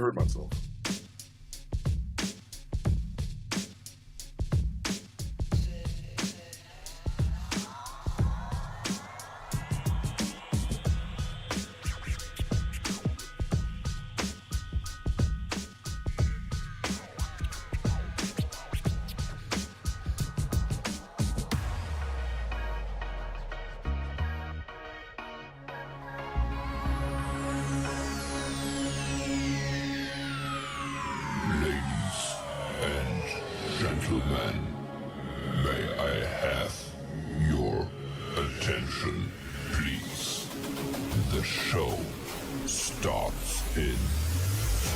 hurt myself. Gentlemen, may I have your attention, please? The show starts in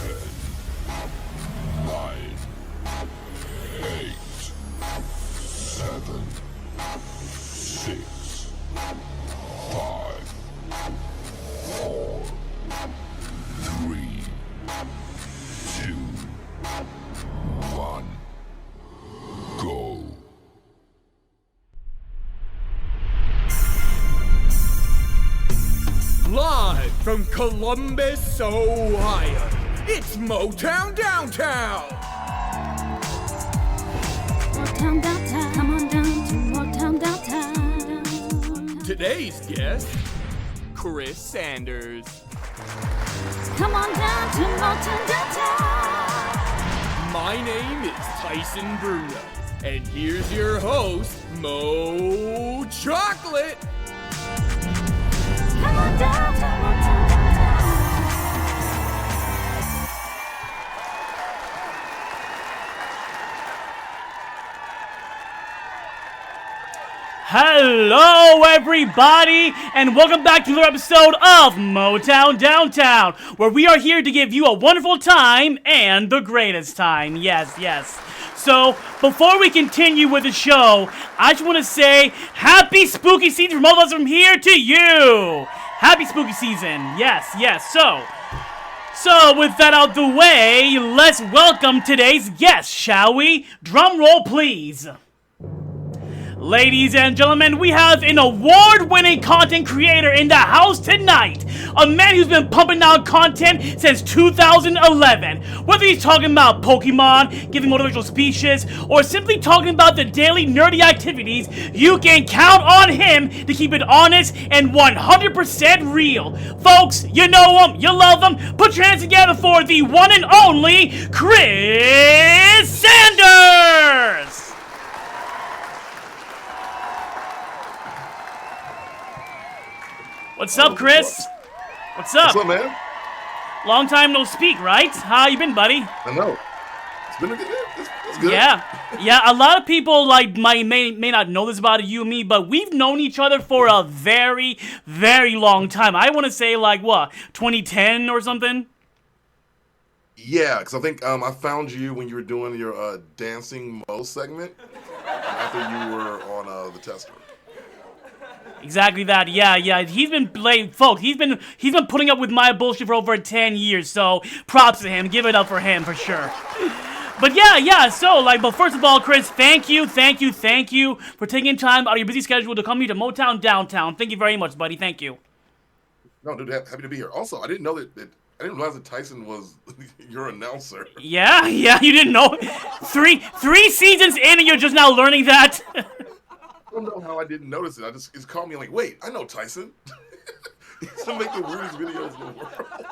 10, 9, 8, 7, 6, 5, 4, 3, 2, 1. Go. Live from Columbus, Ohio, it's Motown Downtown. Motown Downtown, come on down to Motown Downtown. Today's guest, Chris Sanders. Come on down to Motown Downtown. My name is Tyson Bruno, and here's your host, Mo Chocolate. Come on down to Motown Downtown. Hello, everybody, and welcome back to another episode of Motown Downtown, where we are here to give you a wonderful time and the greatest time. Yes, yes. So, before we continue with the show, I just want to say happy spooky season from all of us from here to you. Happy spooky season. Yes, yes. So with that out the way, let's welcome today's guest, shall we? Drum roll, please. Ladies and gentlemen, we have an award-winning content creator in the house tonight. A man who's been pumping out content since 2011. Whether he's talking about Pokemon, giving motivational speeches, or simply talking about the daily nerdy activities, you can count on him to keep it honest and 100% real. Folks, you know him, you love him. Put your hands together for the one and only Chris Sanders! What's up, Chris? What's up? What's up, man? Long time no speak, right? How you been, buddy? I know. It's been a good. It's good. Yeah. A lot of people may not know this about you and me, but we've known each other for a very, very long time. I want to say 2010 or something. Yeah, because I think I found you when you were doing your Dancing Mo segment after you were on the tester. Exactly that. Yeah. He's been folks. He's been putting up with my bullshit for over 10 years. So props to him. Give it up for him for sure. But yeah. So but first of all, Chris, thank you for taking time out of your busy schedule to come here to Motown Downtown. Thank you very much, buddy. Thank you. No, dude, happy to be here. Also, I didn't know that I didn't realize that Tyson was your announcer. Yeah. You didn't know. Three seasons in, and you're just now learning that. I don't know how I didn't notice it. It's called me wait, I know Tyson. He used to make the weirdest videos in the world.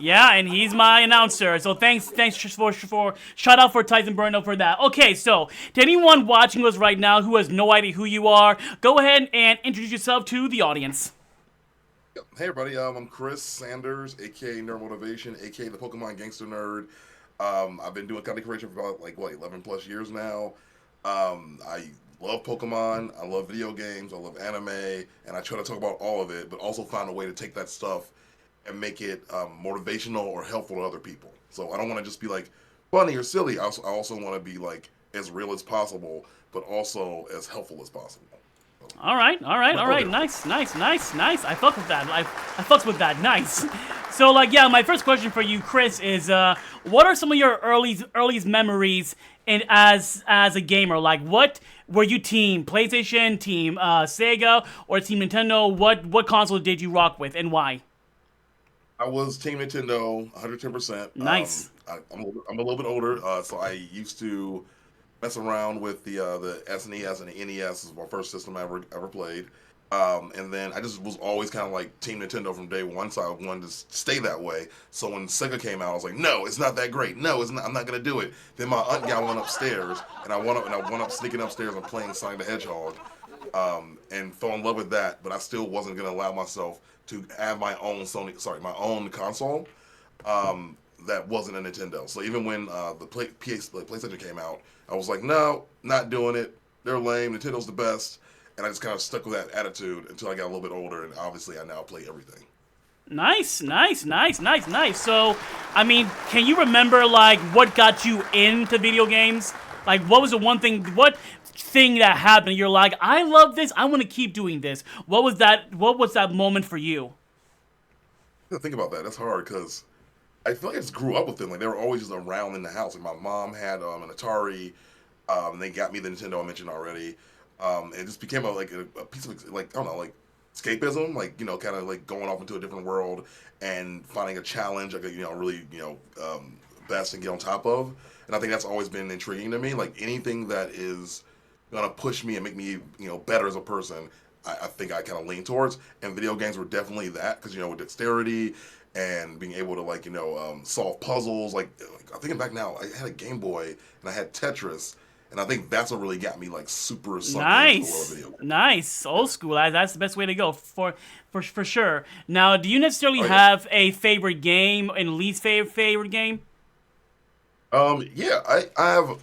Yeah, and he's my announcer. So thanks for shout out for Tyson Bruno for that. Okay, so to anyone watching us right now who has no idea who you are, go ahead and introduce yourself to the audience. Hey everybody, I'm Chris Sanders, aka Nerd Motivation, aka the Pokemon Gangster Nerd. I've been doing content creation for about 11 plus years now. I love Pokemon, I love video games, I love anime, and I try to talk about all of it, but also find a way to take that stuff and make it motivational or helpful to other people. So I don't want to just be funny or silly. I also want to be as real as possible, but also as helpful as possible. All right. Nice. I fuck with that. I fucks with that. Nice. So, my first question for you, Chris, is what are some of your earliest memories as a gamer? What were you team PlayStation, team Sega, or team Nintendo? What console did you rock with, and why? I was Team Nintendo, 110%. Nice. I'm a little bit older, so I used to mess around with the SNES and the NES. This was my first system I ever played. And then I just was always kind of like Team Nintendo from day one, so I wanted to stay that way. So when Sega came out, I was like, no, it's not that great. No, it's not. I'm not gonna do it. Then my aunt got one upstairs, and I went up sneaking upstairs and playing Sonic the Hedgehog, and fell in love with that. But I still wasn't gonna allow myself to have my own my own console. That wasn't a Nintendo. So even when the PlayStation came out, I was like, no, not doing it. They're lame. Nintendo's the best. And I just kind of stuck with that attitude until I got a little bit older, and obviously I now play everything. Nice. So, I mean, can you remember, like, what got you into video games? Like, what thing that happened and you're like, I love this, I want to keep doing this? What was that moment for you? Think about that. That's hard, because I feel like I just grew up with them. Like, they were always just around in the house. Like, my mom had an Atari, and they got me the Nintendo I mentioned already. It just became a piece of, like, I don't know, like escapism, like, kind of like going off into a different world and finding a challenge I could, really, best and get on top of. And I think that's always been intriguing to me. Like, anything that is gonna push me and make me, better as a person, I think I kind of lean towards. And video games were definitely that, because, with dexterity and being able to, like, solve puzzles. Like, I'm thinking back now, I had a Game Boy and I had Tetris. And I think that's what really got me, like, super sucked into the world of video games. Nice, old school. That's the best way to go for sure. Now, do you necessarily have a favorite game and least favorite game? Yeah, I have.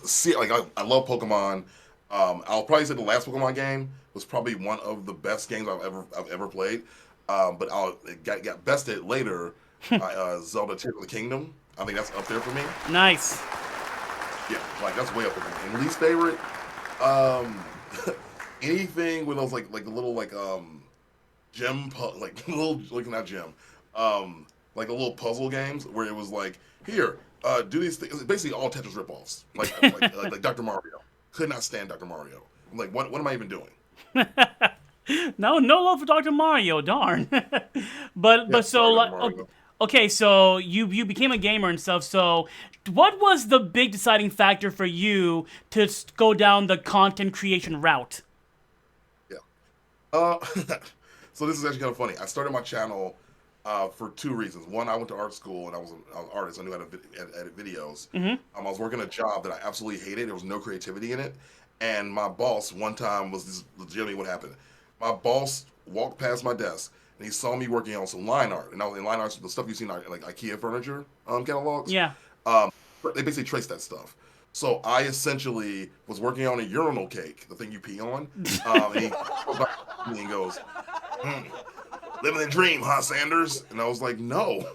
I love Pokemon. I'll probably say the last Pokemon game was probably one of the best games I've ever played. But it got bested later by Zelda: Tears of the Kingdom. I think that's up there for me. Nice. Yeah, like, that's way up there. And least favorite, anything with those like the little not gem, like the little puzzle games where it was like, here, do these things. It's basically all Tetris ripoffs, like Dr. Mario. Could not stand Dr. Mario. I'm like, what am I even doing? No love for Dr. Mario, darn. but so like. Okay, so you became a gamer and stuff, so what was the big deciding factor for you to go down the content creation route? Yeah. So this is actually kind of funny. I started my channel for two reasons. One, I went to art school, and I was an artist. I knew how to edit videos. Mm-hmm. I was working a job that I absolutely hated. There was no creativity in it. And my boss, one time, was legitimately what happened. My boss walked past my desk, and he saw me working on some line art. And I was in line art, the stuff you see in like IKEA furniture catalogs. Yeah. They basically traced that stuff. So I essentially was working on a urinal cake, the thing you pee on. And he goes back to me and goes, living the dream, huh, Sanders? And I was like, no,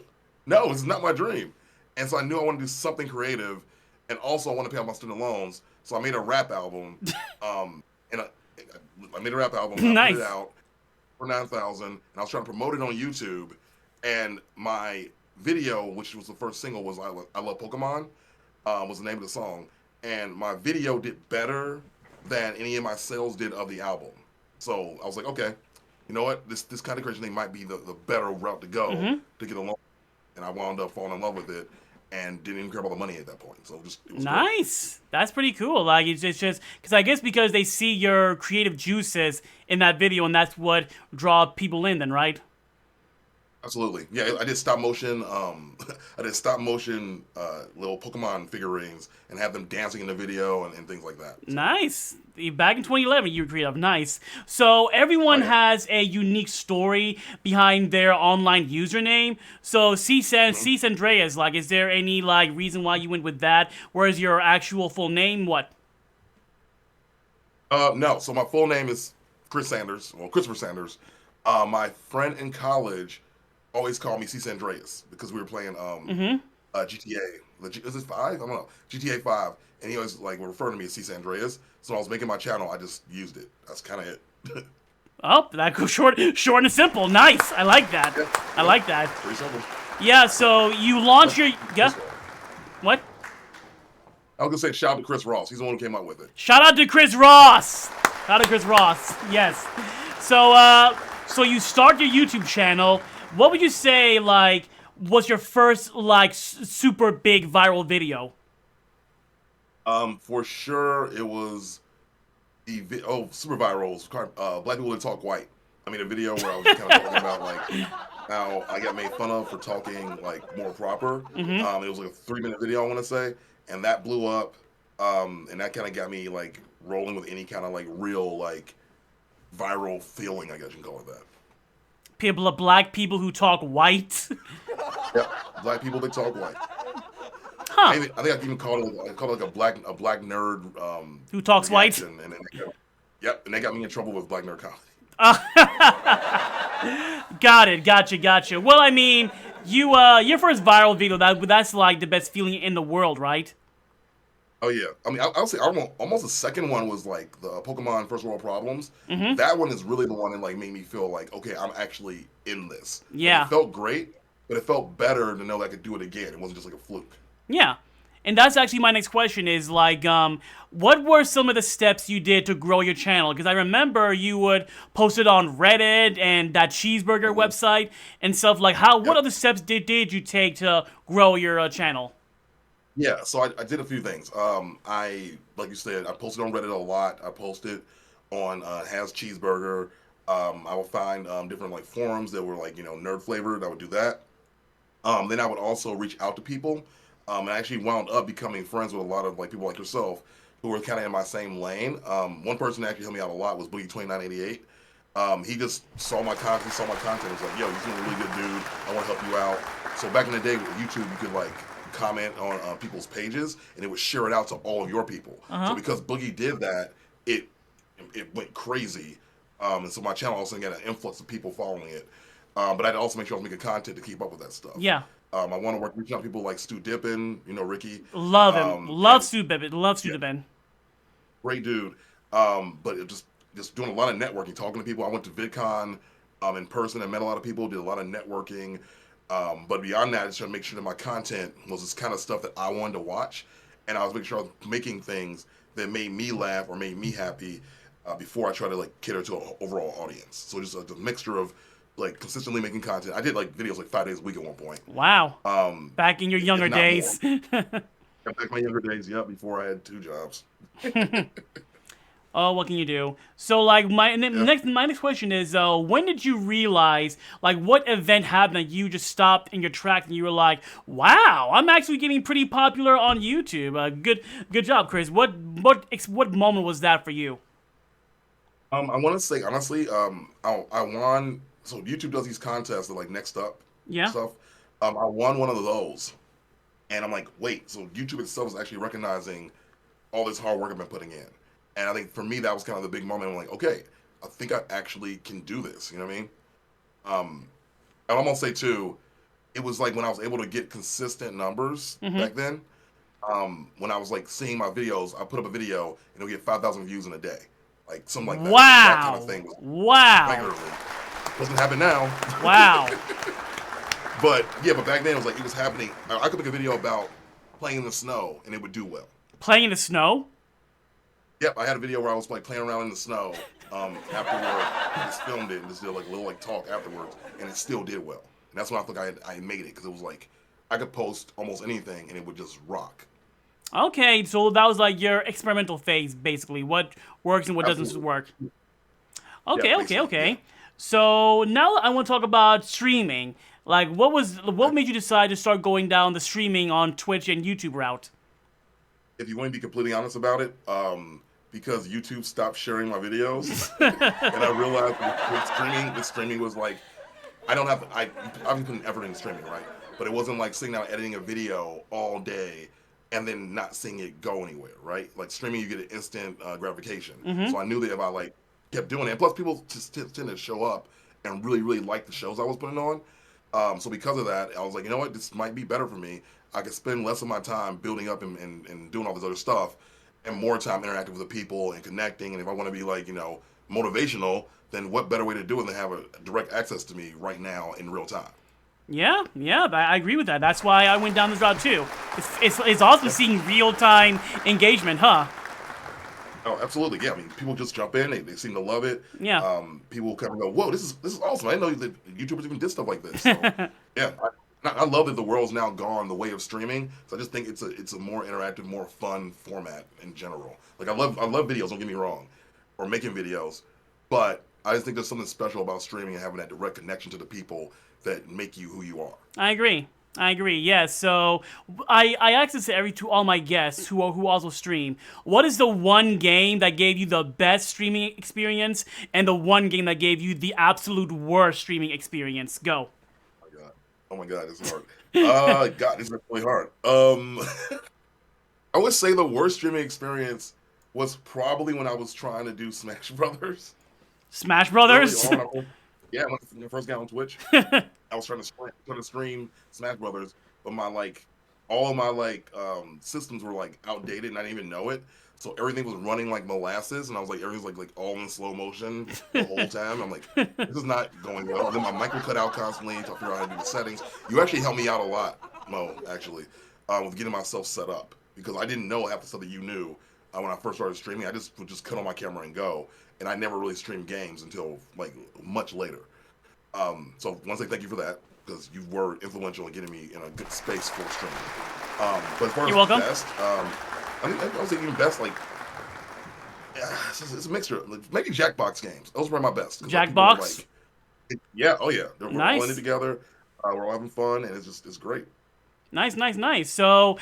it's not my dream. And so I knew I wanted to do something creative, and also I want to pay off my student loans. So I made a rap album, and I made a rap album. And I put it out for 9,000, and I was trying to promote it on YouTube. And my video, which was the first single, was I Love Pokemon, was the name of the song. And my video did better than any of my sales did of the album. So I was like, okay, you know what? This kind of creation thing might be the better route to go to get along. And I wound up falling in love with it and didn't even care about the money at that point. So it was nice. Great. That's pretty cool. Like, it's just because I guess because they see your creative juices in that video, and that's what draw people in, then, right? Absolutely. Yeah, I did stop motion. Little Pokemon figurines and have them dancing in the video and things like that. So. Nice. Back in 2011, you were creative. Nice. So everyone has a unique story behind their online username. So C. Andreas, like, is there any like reason why you went with that? Whereas your actual full name, what? No. So my full name is Christopher Sanders. My friend in college always called me C. Andreas because we were playing GTA. Is it 5? I don't know. GTA 5. And he always like would refer to me as C. Andreas. So when I was making my channel, I just used it. That's kind of it. Oh, that goes short and simple. Nice. I like that. Yeah. I like that. Pretty simple. Yeah, so you launched your... Yeah? What? I was going to say shout out to Chris Ross. He's the one who came up with it. Shout out to Chris Ross. Shout out to Chris Ross. Yes. So you start your YouTube channel. What would you say, like, was your first like super big viral video? For sure, it was super virals. Black people that talk white. I mean, a video where I was kind of talking about like how I got made fun of for talking like more proper. It was like a 3-minute video, I want to say, and that blew up. And that kind of got me like rolling with any kind of like real like viral feeling, I guess you can call it that. Black people who talk white. Yep, black people that talk white. Huh? I think I even called it like a black nerd Who talks white? reaction, and yep, and they got me in trouble with black nerd comedy. Got it. Gotcha. Well, I mean, your first viral video that's like the best feeling in the world, right? Oh yeah, I mean, I'll say almost the second one was like the Pokemon First World Problems. That one is really the one that like made me feel like, okay, I'm actually in this. Yeah. And it felt great, but it felt better to know that I could do it again. It wasn't just like a fluke. Yeah. And that's actually my next question is like, what were some of the steps you did to grow your channel? Because I remember you would post it on Reddit and that cheeseburger website and stuff like what other steps did you take to grow your channel? Yeah, so I did a few things. Like you said, I posted on Reddit a lot. I posted on Has Cheeseburger. I would find different like forums that were like, nerd flavored. I would do that. Then I would also reach out to people. And I actually wound up becoming friends with a lot of like people like yourself who were kind of in my same lane. One person that actually helped me out a lot was Boogie2988. He just saw my content, was like, yo, you seem a really good dude. I want to help you out. So back in the day with YouTube, you could like comment on people's pages and it would share it out to all of your people. So because Boogie did that, it went crazy. And so my channel also got an influx of people following it. But I'd also make sure I was making content to keep up with that stuff. Yeah. I want to reach out to people like Stu Dippin, Ricky. Love him. Love Stu Dippin. Dippin. Great dude. But it just doing a lot of networking, talking to people. I went to VidCon in person and met a lot of people, did a lot of networking. But beyond that, I just trying to make sure that my content was this kind of stuff that I wanted to watch. And I was making sure I was making things that made me laugh or made me happy before I try to like cater to an overall audience. So just a mixture of like consistently making content. I did like videos like 5 days a week at one point. Wow. Back in your younger days. Back in my younger days, yeah, before I had 2 jobs. Oh, what can you do? So, like, my next question is, when did you realize, like, what event happened that you just stopped in your tracks and you were like, wow, I'm actually getting pretty popular on YouTube. Good job, Chris. What moment was that for you? I want to say honestly, I won. So YouTube does these contests that like next up stuff. I won one of those, and I'm like, wait, so YouTube itself is actually recognizing all this hard work I've been putting in. And I think for me, that was kind of the big moment. I'm like, okay, I think I actually can do this. You know what I mean? And I'm gonna say too, it was like when I was able to get consistent numbers back then. When I was like seeing my videos, I put up a video and it'll get 5,000 views in a day, like something like that. Wow! That kind of thing was regularly. Doesn't happen now. Wow! But back then it was happening. I could make a video about playing in the snow and it would do well. Playing in the snow? Yep, I had a video where I was like playing around in the snow. Afterward, I just filmed it and just did like a little like talk afterwards, and it still did well. And that's when I thought I made it, because it was like I could post almost anything and it would just rock. Okay, so that was like your experimental phase, basically. What works and what doesn't work. Okay, okay. Yeah. So now I want to talk about streaming. Like, what made you decide to start going down the streaming on Twitch and YouTube route? If you want to be completely honest about it, because YouTube stopped sharing my videos, and I realized with streaming was like, I haven't put an effort into streaming, right? But it wasn't like sitting down editing a video all day and then not seeing it go anywhere, right? Like streaming, you get an instant gratification. So I knew that if I like kept doing it, and plus people just tend to show up and really, really like the shows I was putting on. So because of that, I was like, you know what, this might be better for me. I could spend less of my time building up and doing all this other stuff, and more time interacting with the people and connecting. And if I want to be like, motivational, then what better way to do it than have a direct access to me right now in real time? Yeah, I agree with that. That's why I went down this route too. It's awesome seeing real-time engagement, huh? Oh, absolutely. Yeah, I mean, people just jump in. They seem to love it. Yeah. People kind of go, "Whoa, this is awesome! I didn't know that YouTubers even did stuff like this." So, yeah, I love that the world's now gone the way of streaming. So I just think it's a more interactive, more fun format in general. Like I love videos. Don't get me wrong, or making videos, but I just think there's something special about streaming and having that direct connection to the people that make you who you are. I agree. I agree. Yes. So I ask this to all my guests who also stream. What is the one game that gave you the best streaming experience, and the one game that gave you the absolute worst streaming experience? Go. Oh my god, it's hard. God, it's really hard. I would say the worst streaming experience was probably when I was trying to do Smash Brothers. Smash Early Brothers. on, yeah, when I first got on Twitch, I was trying to stream Smash Brothers, but all of my systems were like outdated and I didn't even know it. So everything was running like molasses, and I was like, everything's like all in slow motion the whole time. I'm like, this is not going well. And then my mic would cut out constantly to figure out how to do the settings. You actually helped me out a lot, Mo, actually, with getting myself set up, because I didn't know half the stuff that you knew when I first started streaming. I just would just cut on my camera and go, and I never really streamed games until like much later. So once again, thank you for that, because you were influential in getting me in a good space for streaming. But as far as You're welcome. best, I would say even best, like, yeah, it's a mixture. Like, maybe Jackbox games. Those were my best. Jackbox? Yeah, oh yeah. We're Nice. all in it together. We're all having fun, and it's great. Nice. So,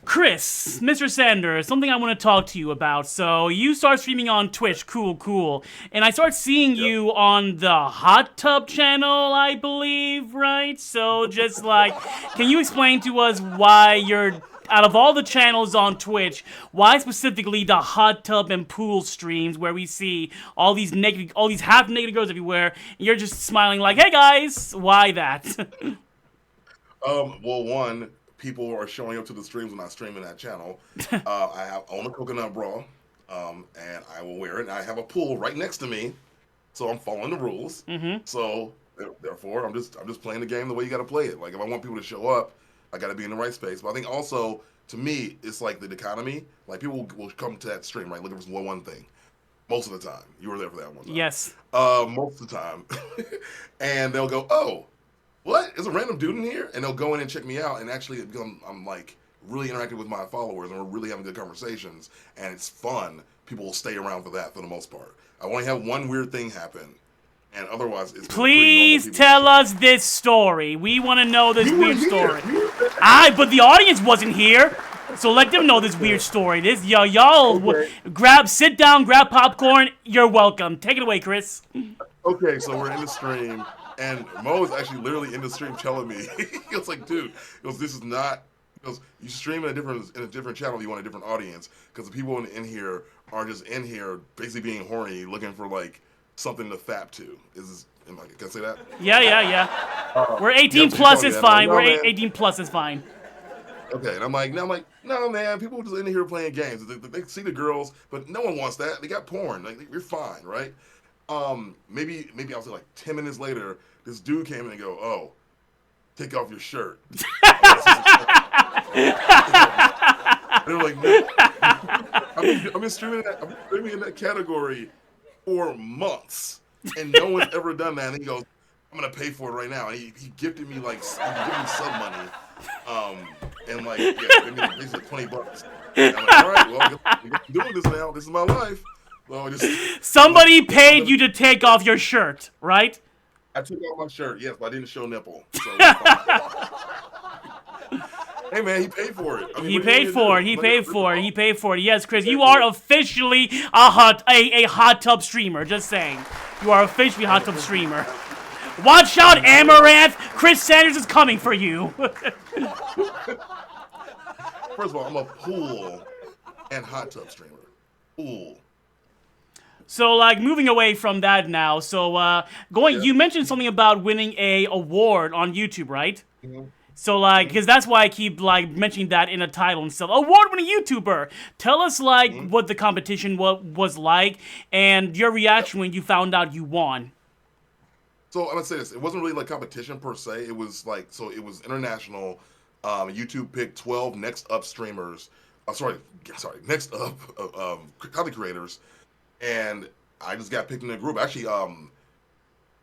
Chris, Mr. Sanders, something I want to talk to you about. So, you start streaming on Twitch, cool. And I start seeing you on the Hot Tub channel, I believe, right? So, just like, can you explain to us why you're, out of all the channels on Twitch, why specifically the hot tub and pool streams where we see all these half-naked girls everywhere, and you're just smiling like, hey guys, why that? Well, one, people are showing up to the streams when I stream in that channel. I own a coconut bra, and I will wear it. And I have a pool right next to me, so I'm following the rules. Mm-hmm. So therefore, I'm just playing the game the way you got to play it. Like, if I want people to show up, I got to be in the right space. But I think also, to me, it's like the dichotomy. Like, people will come to that stream, right, looking for one thing. Most of the time. You were there for that one time. Yes. Most of the time. And they'll go, oh, what? Is a random dude in here? And they'll go in and check me out, and actually I'm like really interacting with my followers, and we're really having good conversations, and it's fun. People will stay around for that for the most part. I only have one weird thing happen, and otherwise it's Please tell us this story. We want to know this weird story. But the audience wasn't here, so let them know this weird story. Sit down, grab popcorn. You're welcome. Take it away, Chris. Okay, so we're in the stream, and Mo is actually literally in the stream telling me, he was like, dude, this is not. You stream in a different channel if you want a different audience, because the people in here are just in here basically being horny, looking for like something to fap to. Can I say that? Yeah. We're 18 plus is fine. We're 18 plus is fine. Okay, and I'm like, no, man, people just in here playing games. They see the girls, but no one wants that. They got porn. Like, you're fine, right? Maybe I'll say like 10 minutes later, this dude came in and go, oh, take off your shirt. And they're like, no. I've been streaming in that category for months, and no one's ever done that. And he goes, I'm gonna pay for it right now. And he gifted me sub money, and like basically $20. And I'm like, all right, well, I'm doing this now. This is my life. Well, somebody paid you to take off your shirt, right? I took off my shirt, yes, but I didn't show nipple. So hey man, he paid for it. He paid for it. Yes, Chris, you are officially a hot tub streamer. Just saying, you are officially a hot tub streamer. Watch out, Amaranth! Chris Sanders is coming for you. First of all, I'm a pool and hot tub streamer. Pool. So, like, moving away from that now. So, you mentioned something about winning a award on YouTube, right? Mm-hmm. So, like, because that's why I keep, like, mentioning that in a title and stuff. Award-winning YouTuber! Tell us, like, what the competition was like, and your reaction when you found out you won. So, I'm gonna say this. It wasn't really, like, competition, per se. It was, like, it was international. YouTube picked 12 next up streamers. Next up content creators. And I just got picked in a group. Actually,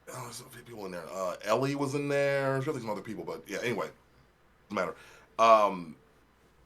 there's a few people in there. Ellie was in there. I'm sure there's some other people, but yeah. Anyway, doesn't matter. Um,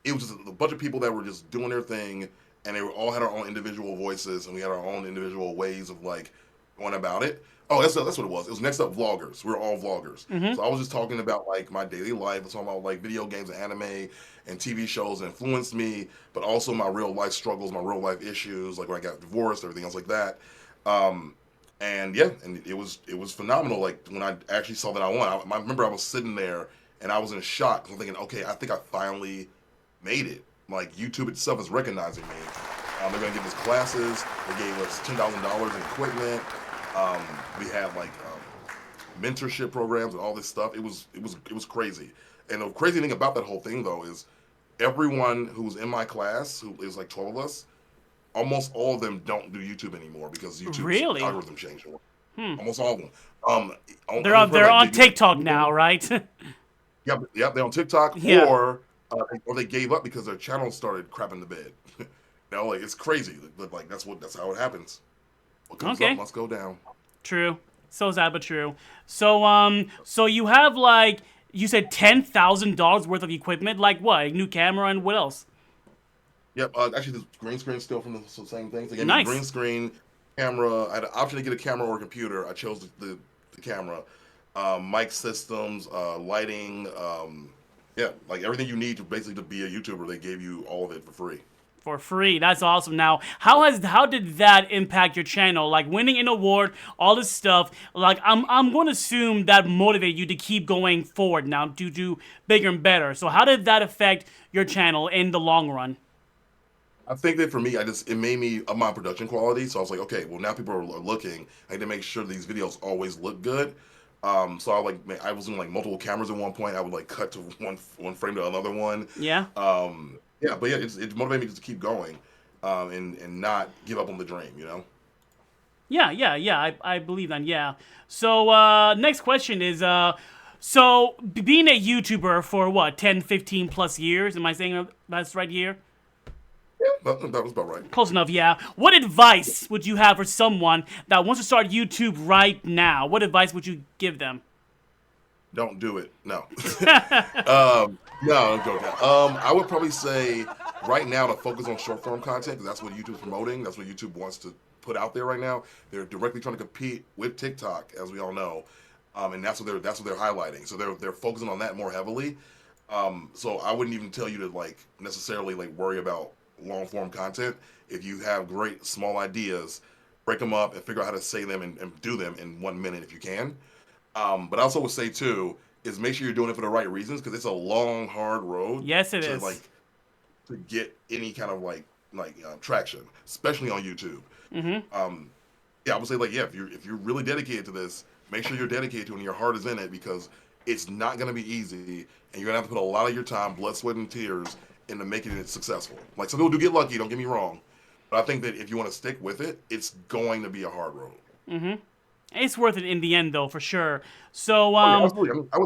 it was just a bunch of people that were just doing their thing, and they were, all had our own individual voices, and we had our own individual ways of like going about it. Oh, that's what it was. It was Next Up Vloggers. We were all vloggers. So I was just talking about like my daily life. I was talking about like video games and anime and TV shows that influenced me, but also my real life struggles, my real life issues, like when I got divorced, everything else like that. Um, and yeah, and it was phenomenal. Like when I actually saw that I won, I remember I was sitting there and I was in shock. I'm thinking, okay, I think I finally made it. Like YouTube itself is recognizing me. They're gonna give us classes. They gave us $10,000 in equipment. Um, we had like mentorship programs and all this stuff. It was crazy. And the crazy thing about that whole thing though is everyone who was in my class, who is like 12 of us, almost all of them don't do YouTube anymore because YouTube's Really? algorithm changed. Almost all of them. They're on TikTok now, right? Yep, they're on TikTok Yeah. or they gave up because their channel started crapping the bed. Like it's crazy, but like that's how it happens. What comes Okay. up must go down. True. So sad, but true. So you have like you said $10,000 worth of equipment, like what? A new camera and what else? Yep, actually, the green screen still from the same things. They gave me Nice. a green screen, camera. I had an option to get a camera or a computer. I chose the camera. Mic systems, lighting. Yeah, like everything you need to basically to be a YouTuber. They gave you all of it for free. For free. That's awesome. Now, how did that impact your channel? Like winning an award, all this stuff. Like I'm going to assume that motivated you to keep going forward now to do bigger and better. So how did that affect your channel in the long run? I think that for me, it made me up my production quality. So I was like, okay, well now people are looking. I need to make sure these videos always look good. So I was doing like multiple cameras at one point. I would like cut to one frame to another one. Yeah. Yeah, but yeah, it motivated me just to keep going, and not give up on the dream. Yeah. I believe that. Yeah. So next question is so being a YouTuber for what 10, 15 plus years? Am I saying that's right here? Yeah, that was about right. Close enough, yeah. What advice would you have for someone that wants to start YouTube right now? What advice would you give them? Don't do it. No. No, I'm joking. I would probably say right now to focus on short form content because that's what YouTube's promoting. That's what YouTube wants to put out there right now. They're directly trying to compete with TikTok, as we all know, and that's what they're highlighting. So they're focusing on that more heavily. So I wouldn't even tell you to like necessarily like worry about long form content. If you have great small ideas, break them up and figure out how to say them and do them in 1 minute if you can. But I also would say too is make sure you're doing it for the right reasons because it's a long, hard road. Yes, it to, is. Like to get any kind of like traction, especially on YouTube. Yeah, I would say like if you're really dedicated to this, make sure you're dedicated to it and your heart is in it because it's not gonna be easy and you're gonna have to put a lot of your time, blood, sweat, and tears into making it successful. Like some people do get lucky, don't get me wrong, but I think that if you want to stick with it, it's going to be a hard road. It's worth it in the end, though, for sure. So, Yeah, absolutely. I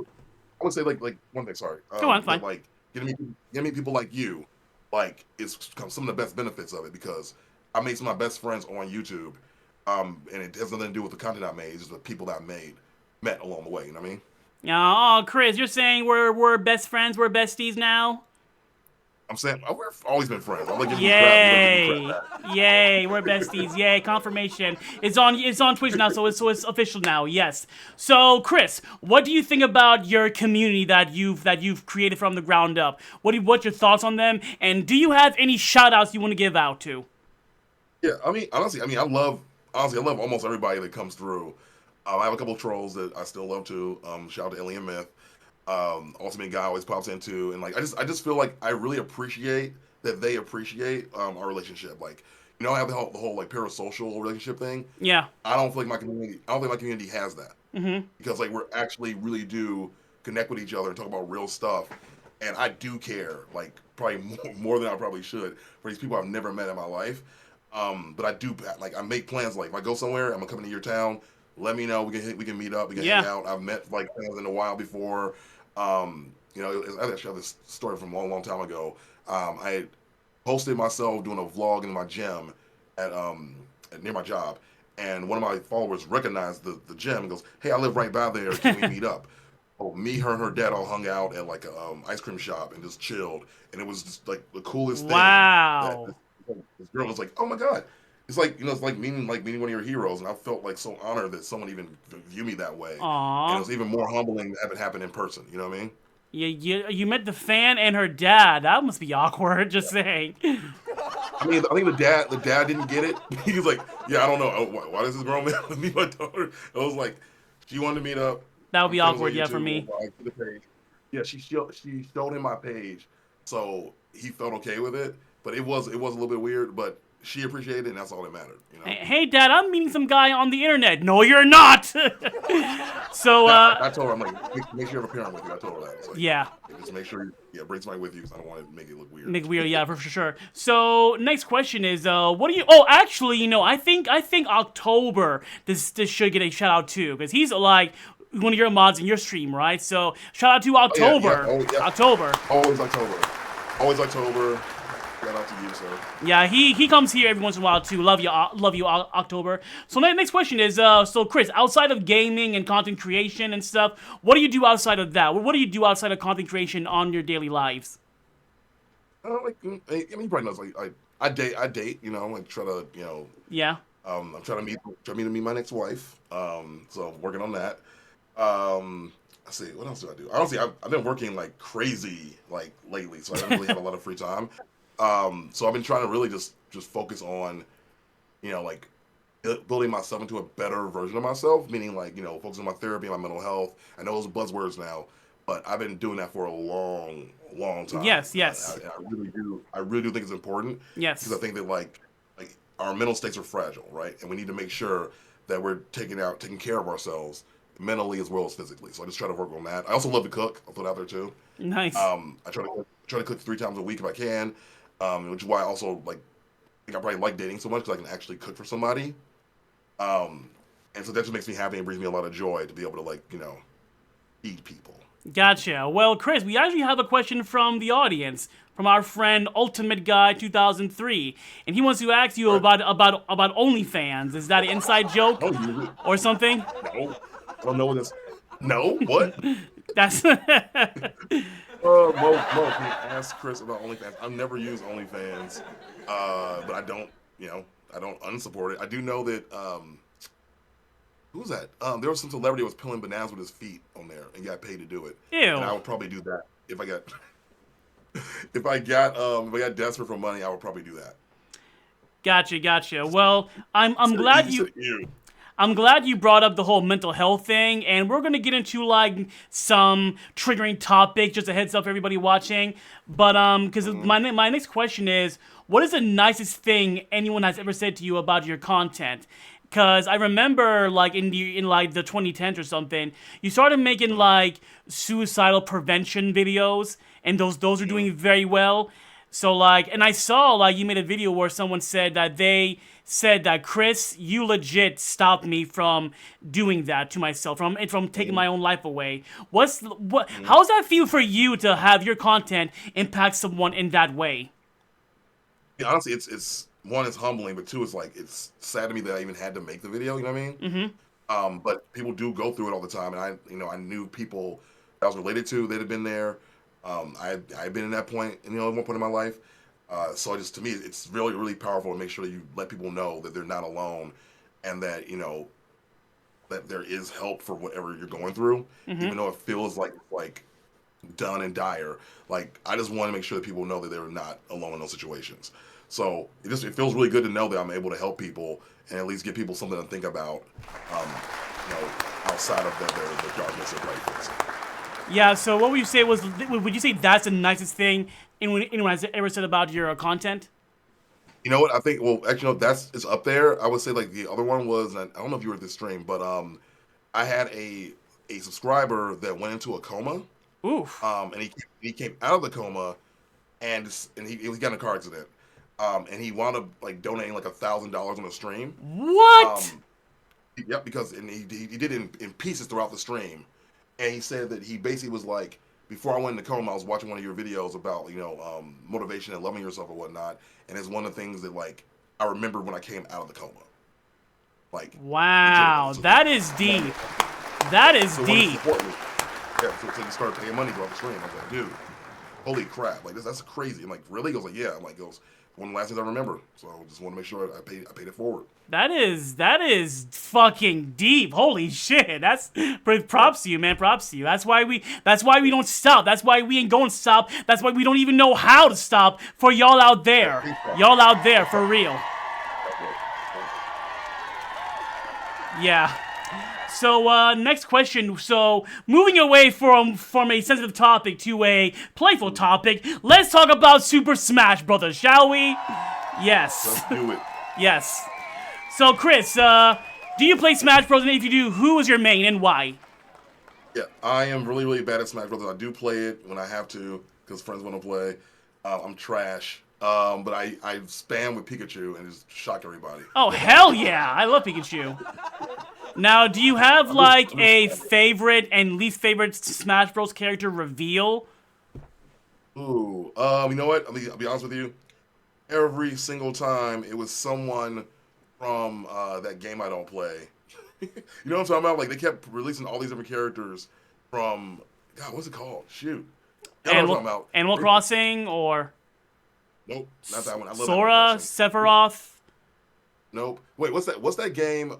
would say like one thing. Sorry. Go on, fine. Like getting me people like you, like is some of the best benefits of it because I made some of my best friends on YouTube, and it has nothing to do with the content I made. It's just the people that I met along the way. You know what I mean? oh, Chris, you're saying we're best friends, we're besties now? I'm saying we've always been friends. I'm like giving you crap. I'm giving you crap back. Yay, we're besties. Yay, confirmation. It's on Twitch now, so it's official now. Yes. So, Chris, what do you think about your community that you've created from the ground up? What's your thoughts on them? And do you have any shout outs you want to give out to? Yeah, I mean, honestly, I love almost everybody that comes through. I have a couple of trolls that I still love too. Shout out to Alien Myth. Ultimate Guy always pops into, and like I just feel like I really appreciate that they appreciate our relationship. Like, I have the whole like parasocial relationship thing. Yeah. I don't think my community has that. Because like we're actually really do connect with each other and talk about real stuff, and I do care like probably more than I probably should for these people I've never met in my life. But I do like I make plans like if I go somewhere, I'm gonna come into your town. Let me know. We can meet up. We can hang out. I've met like friends in a while before. I actually have this story from a long, long time ago. I had posted myself doing a vlog in my gym at near my job, and one of my followers recognized the gym and goes, "Hey, I live right by there. Can we meet up?" Oh, me, her, and her dad all hung out at like a ice cream shop and just chilled, and it was just like the coolest thing. That Wow. this girl was like, "Oh my god." It's like it's like meeting one of your heroes, and I felt like so honored that someone even viewed me that way, and it Aw. was even more humbling to have it happen in person. You know what I mean? You met the fan and her dad. That must be awkward. Just saying. I think the dad didn't get it. He was like, "Yeah, I don't know. Why does this girl with me, my daughter?" I was like, she wanted to meet up. That would I'm be friends on awkward, yeah, for YouTube. me. I see the page. Yeah, she showed him my page, so he felt okay with it. But it was a little bit weird. But she appreciated it, and that's all that mattered. You know. Hey, Dad, I'm meeting some guy on the internet. No, you're not. So, Yeah, I told her, I'm like, make sure you have a parent with you. I told her that. It's like, yeah. just make sure bring somebody with you because I don't want to make it look weird. Make weird, yeah, for sure. So next question is, what do you? Oh, actually, I think October this should get a shout out too, because he's like one of your mods in your stream, right? So shout out to Oh, yeah, October. yeah. Oh, yeah. October. Always October. Always October. Shout out to you, sir. Yeah, he comes here every once in a while too. Love you, October. So next question is, so Chris, outside of gaming and content creation and stuff, what do you do outside of that? What do you do outside of content creation on your daily lives? He probably knows. Like, I date. Like try to, Yeah. I'm trying to meet my next wife. So I'm working on that. Let's see, what else do I do? Honestly, I've been working like crazy like lately, so I haven't really had a lot of free time. So I've been trying to really just focus on, like building myself into a better version of myself, meaning like, focusing on my therapy, my mental health. I know those are buzzwords now, but I've been doing that for a long time. Yes. I really do think it's important. Yes. Because I think that like our mental states are fragile, right? And we need to make sure that we're taking care of ourselves mentally as well as physically. So I just try to work on that. I also love to cook. I'll put it out there too. Nice. I try to cook 3 times a week if I can, which is why I also think I probably like dating so much because I can actually cook for somebody. And so that just makes me happy and brings me a lot of joy to be able to feed people. Gotcha. Well, Chris, we actually have a question from the audience, from our friend Ultimate Guy 2003, and he wants to ask you about OnlyFans. Is that an inside joke or something? No, I don't know what this. No, what? That's. Mo, can you ask Chris about OnlyFans? I've never used OnlyFans, but I don't unsupport it. I do know that. Who was that? There was some celebrity that was peeling bananas with his feet on there and got paid to do it. Ew. And I would probably do that if I got if I got desperate for money. I would probably do that. Gotcha. Well, I'm glad I'm glad you brought up the whole mental health thing, and we're gonna get into some triggering topics. Just a heads up for everybody watching. But because my next question is, what is the nicest thing anyone has ever said to you about your content? Because I remember, in the 2010s or something, you started making suicidal prevention videos, and those are doing very well. So and I saw you made a video where someone said that Chris, you legit stopped me from doing that to myself, from taking my own life away. How does that feel for you to have your content impact someone in that way? Yeah, honestly, it's one, it's humbling, but two, it's sad to me that I even had to make the video. You know what I mean? Mm-hmm. But people do go through it all the time, and I knew people that I was related to that had been there. I've been in that point, at one point in my life. So to me, it's really, really powerful to make sure that you let people know that they're not alone, and that that there is help for whatever you're going through, even though it feels like done and dire. I just want to make sure that people know that they're not alone in those situations. So it feels really good to know that I'm able to help people and at least give people something to think about, outside of the darkness they're probably facing. Yeah. So what would you say would you say that's the nicest thing anyone has ever said about your content? You know what? I think, well, actually, it's up there. I would say the other one was, and I don't know if you were at this stream, but I had a subscriber that went into a coma. Oof. And he came out of the coma, and he got in a car accident. And he wound up donating $1,000 on the stream. What? Yep, because he did it in pieces throughout the stream, and he said that he basically was before I went into coma, I was watching one of your videos about motivation and loving yourself or whatnot, and it's one of the things that I remember when I came out of the coma. Like, Wow, legit. that is deep. That is So when they deep. support me, yeah, so they started paying money to go off the stream. I was like, dude, holy crap! Like that's crazy. I'm like, really? He goes like, yeah. I'm like, goes one of the last things I remember. So I just want to make sure I paid it forward. That is fucking deep. Holy shit. That's props to you, man. Props to you. That's why we don't stop. That's why we ain't going to stop. That's why we don't even know how to stop for y'all out there. Y'all out there for real. Yeah. So, next question. So, moving away from a sensitive topic to a playful topic, let's talk about Super Smash Brothers, shall we? Yes. Let's do it. Yes. So, Chris, do you play Smash Bros? And if you do, who is your main and why? Yeah, I am really, really bad at Smash Brothers. I do play it when I have to because friends want to play. I'm trash. But I spam with Pikachu and just shock everybody. Oh, hell yeah. I love Pikachu. Now, do you have, like, a favorite and least favorite Smash Bros. Character reveal? Ooh, you know what? I'll be honest with you. Every single time it was someone from that game I don't play. You know what I'm talking about? Like, they kept releasing all these different characters from... God, what's it called? Shoot. You know what I'm talking about. Animal Crossing or... Nope, not that one. I love Sora, Animal Crossing. Sephiroth. Nope. Wait, what's that game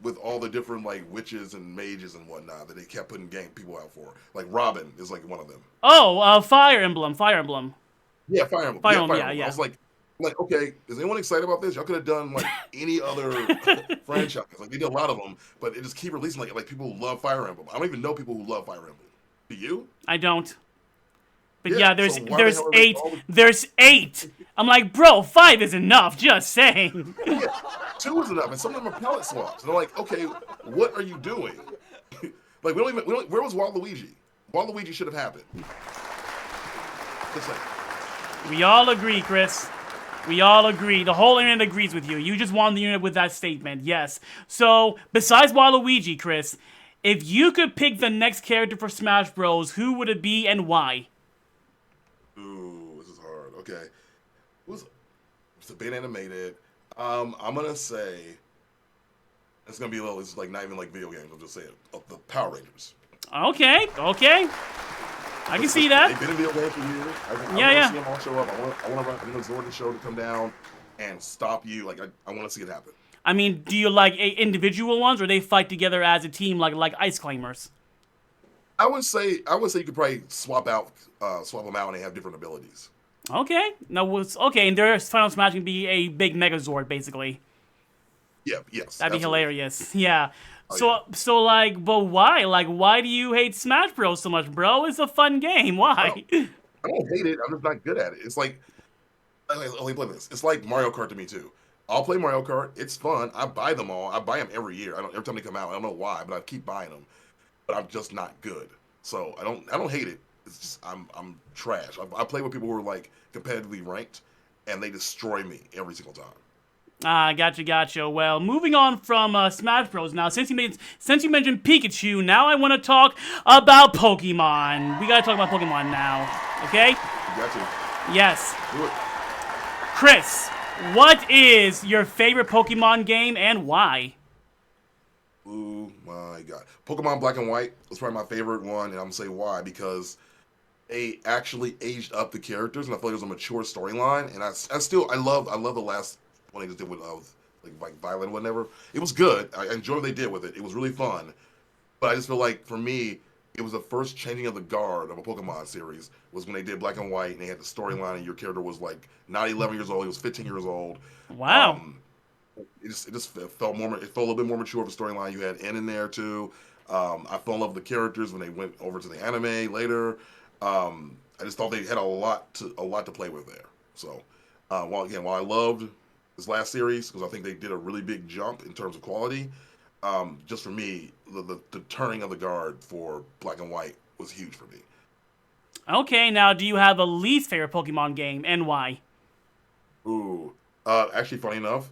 with all the different like witches and mages and whatnot that they kept putting people out for? Like Robin is like one of them. Oh, Fire Emblem. Yeah, Fire Emblem. Fire yeah, Emblem, yeah. I was like, okay, is anyone excited about this? Y'all could have done like any other franchise. Like they did a lot of them, but it just keep releasing like people who love Fire Emblem. I don't even know people who love Fire Emblem. Do you? I don't. But Yeah, yeah, there's so why the hell are they 8. all- There's 8. I'm like, bro, 5 is enough. Just saying. Yeah, 2 is enough, and some of them are palette swaps. And they're like, okay, what are you doing? Like we don't. Where was Waluigi? Waluigi should have happened. Just like, We all agree, Chris. We all agree. The whole internet agrees with you. You just won the internet with that statement. Yes. So, besides Waluigi, Chris, if you could pick the next character for Smash Bros, who would it be and why? ooh, this is hard. Okay, it's been animated. I'm gonna say it's gonna be a little. It's like not even like video games. I'll just say it. The Power Rangers. Okay. I can see that. They've been in video games for years. I want to see them all show up. I want Zordon show to come down and stop you. Like I want to see it happen. I mean, do you like individual ones, or they fight together as a team, like Ice Claimers? I would say you could probably swap them out, and they have different abilities. Okay. Okay, and their Final Smash can be a big Megazord, basically. Yeah, yes. That'd be absolutely. hilarious. Yeah. Oh, So like, but why? Like, why do you hate Smash Bros so much, bro? It's a fun game. Why? I don't hate it. I'm just not good at it. It's like, let me play this. It's like Mario Kart to me too. I'll play Mario Kart. It's fun. I buy them all. I buy them every year. Every time they come out. I don't know why, but I keep buying them. But I'm just not good. So I don't hate it. It's just I'm trash. I play with people who are like competitively ranked, and they destroy me every single time. Gotcha. Well, moving on from Smash Bros. Now, since you mentioned Pikachu, now I want to talk about Pokemon. We gotta talk about Pokemon now, okay? You got to Yes. do it. Chris, what is your favorite Pokemon game and why? Oh my god. Pokemon Black and White was probably my favorite one, and I'm gonna say why, because they actually aged up the characters, and I feel like it was a mature storyline, and I love the last one they just did with like Violet or whatever. It was good. I enjoyed what they did with it. It was really fun. But I just feel like for me, it was the first changing of the guard of a Pokemon series was when they did Black and White, and they had the storyline, and your character was like not 11 years old, he was 15 years old. Wow. It just felt more. It felt a little bit more mature of a storyline. You had N in there too. I fell in love with the characters when they went over to the anime later. I just thought they had a lot to play with there. So while I loved this last series because I think they did a really big jump in terms of quality, just for me, the turning of the guard for Black and White was huge for me. Okay, now do you have a least favorite Pokemon game and why? Ooh, actually, funny enough,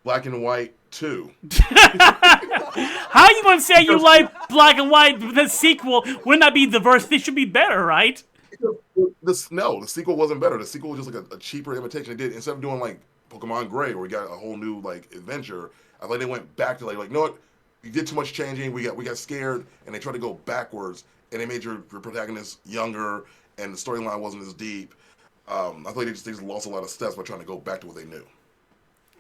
Black and White 2. How you gonna say you like Black and White? The sequel wouldn't that be the verse? It should be better, right? No, the sequel wasn't better. The sequel was just like a cheaper imitation. They did instead of doing like Pokemon Gray, where we got a whole new like adventure. I feel like they went back to like, you know what? You did too much changing. We got scared, and they tried to go backwards, and they made your protagonist younger, and the storyline wasn't as deep. I feel like they just lost a lot of steps by trying to go back to what they knew.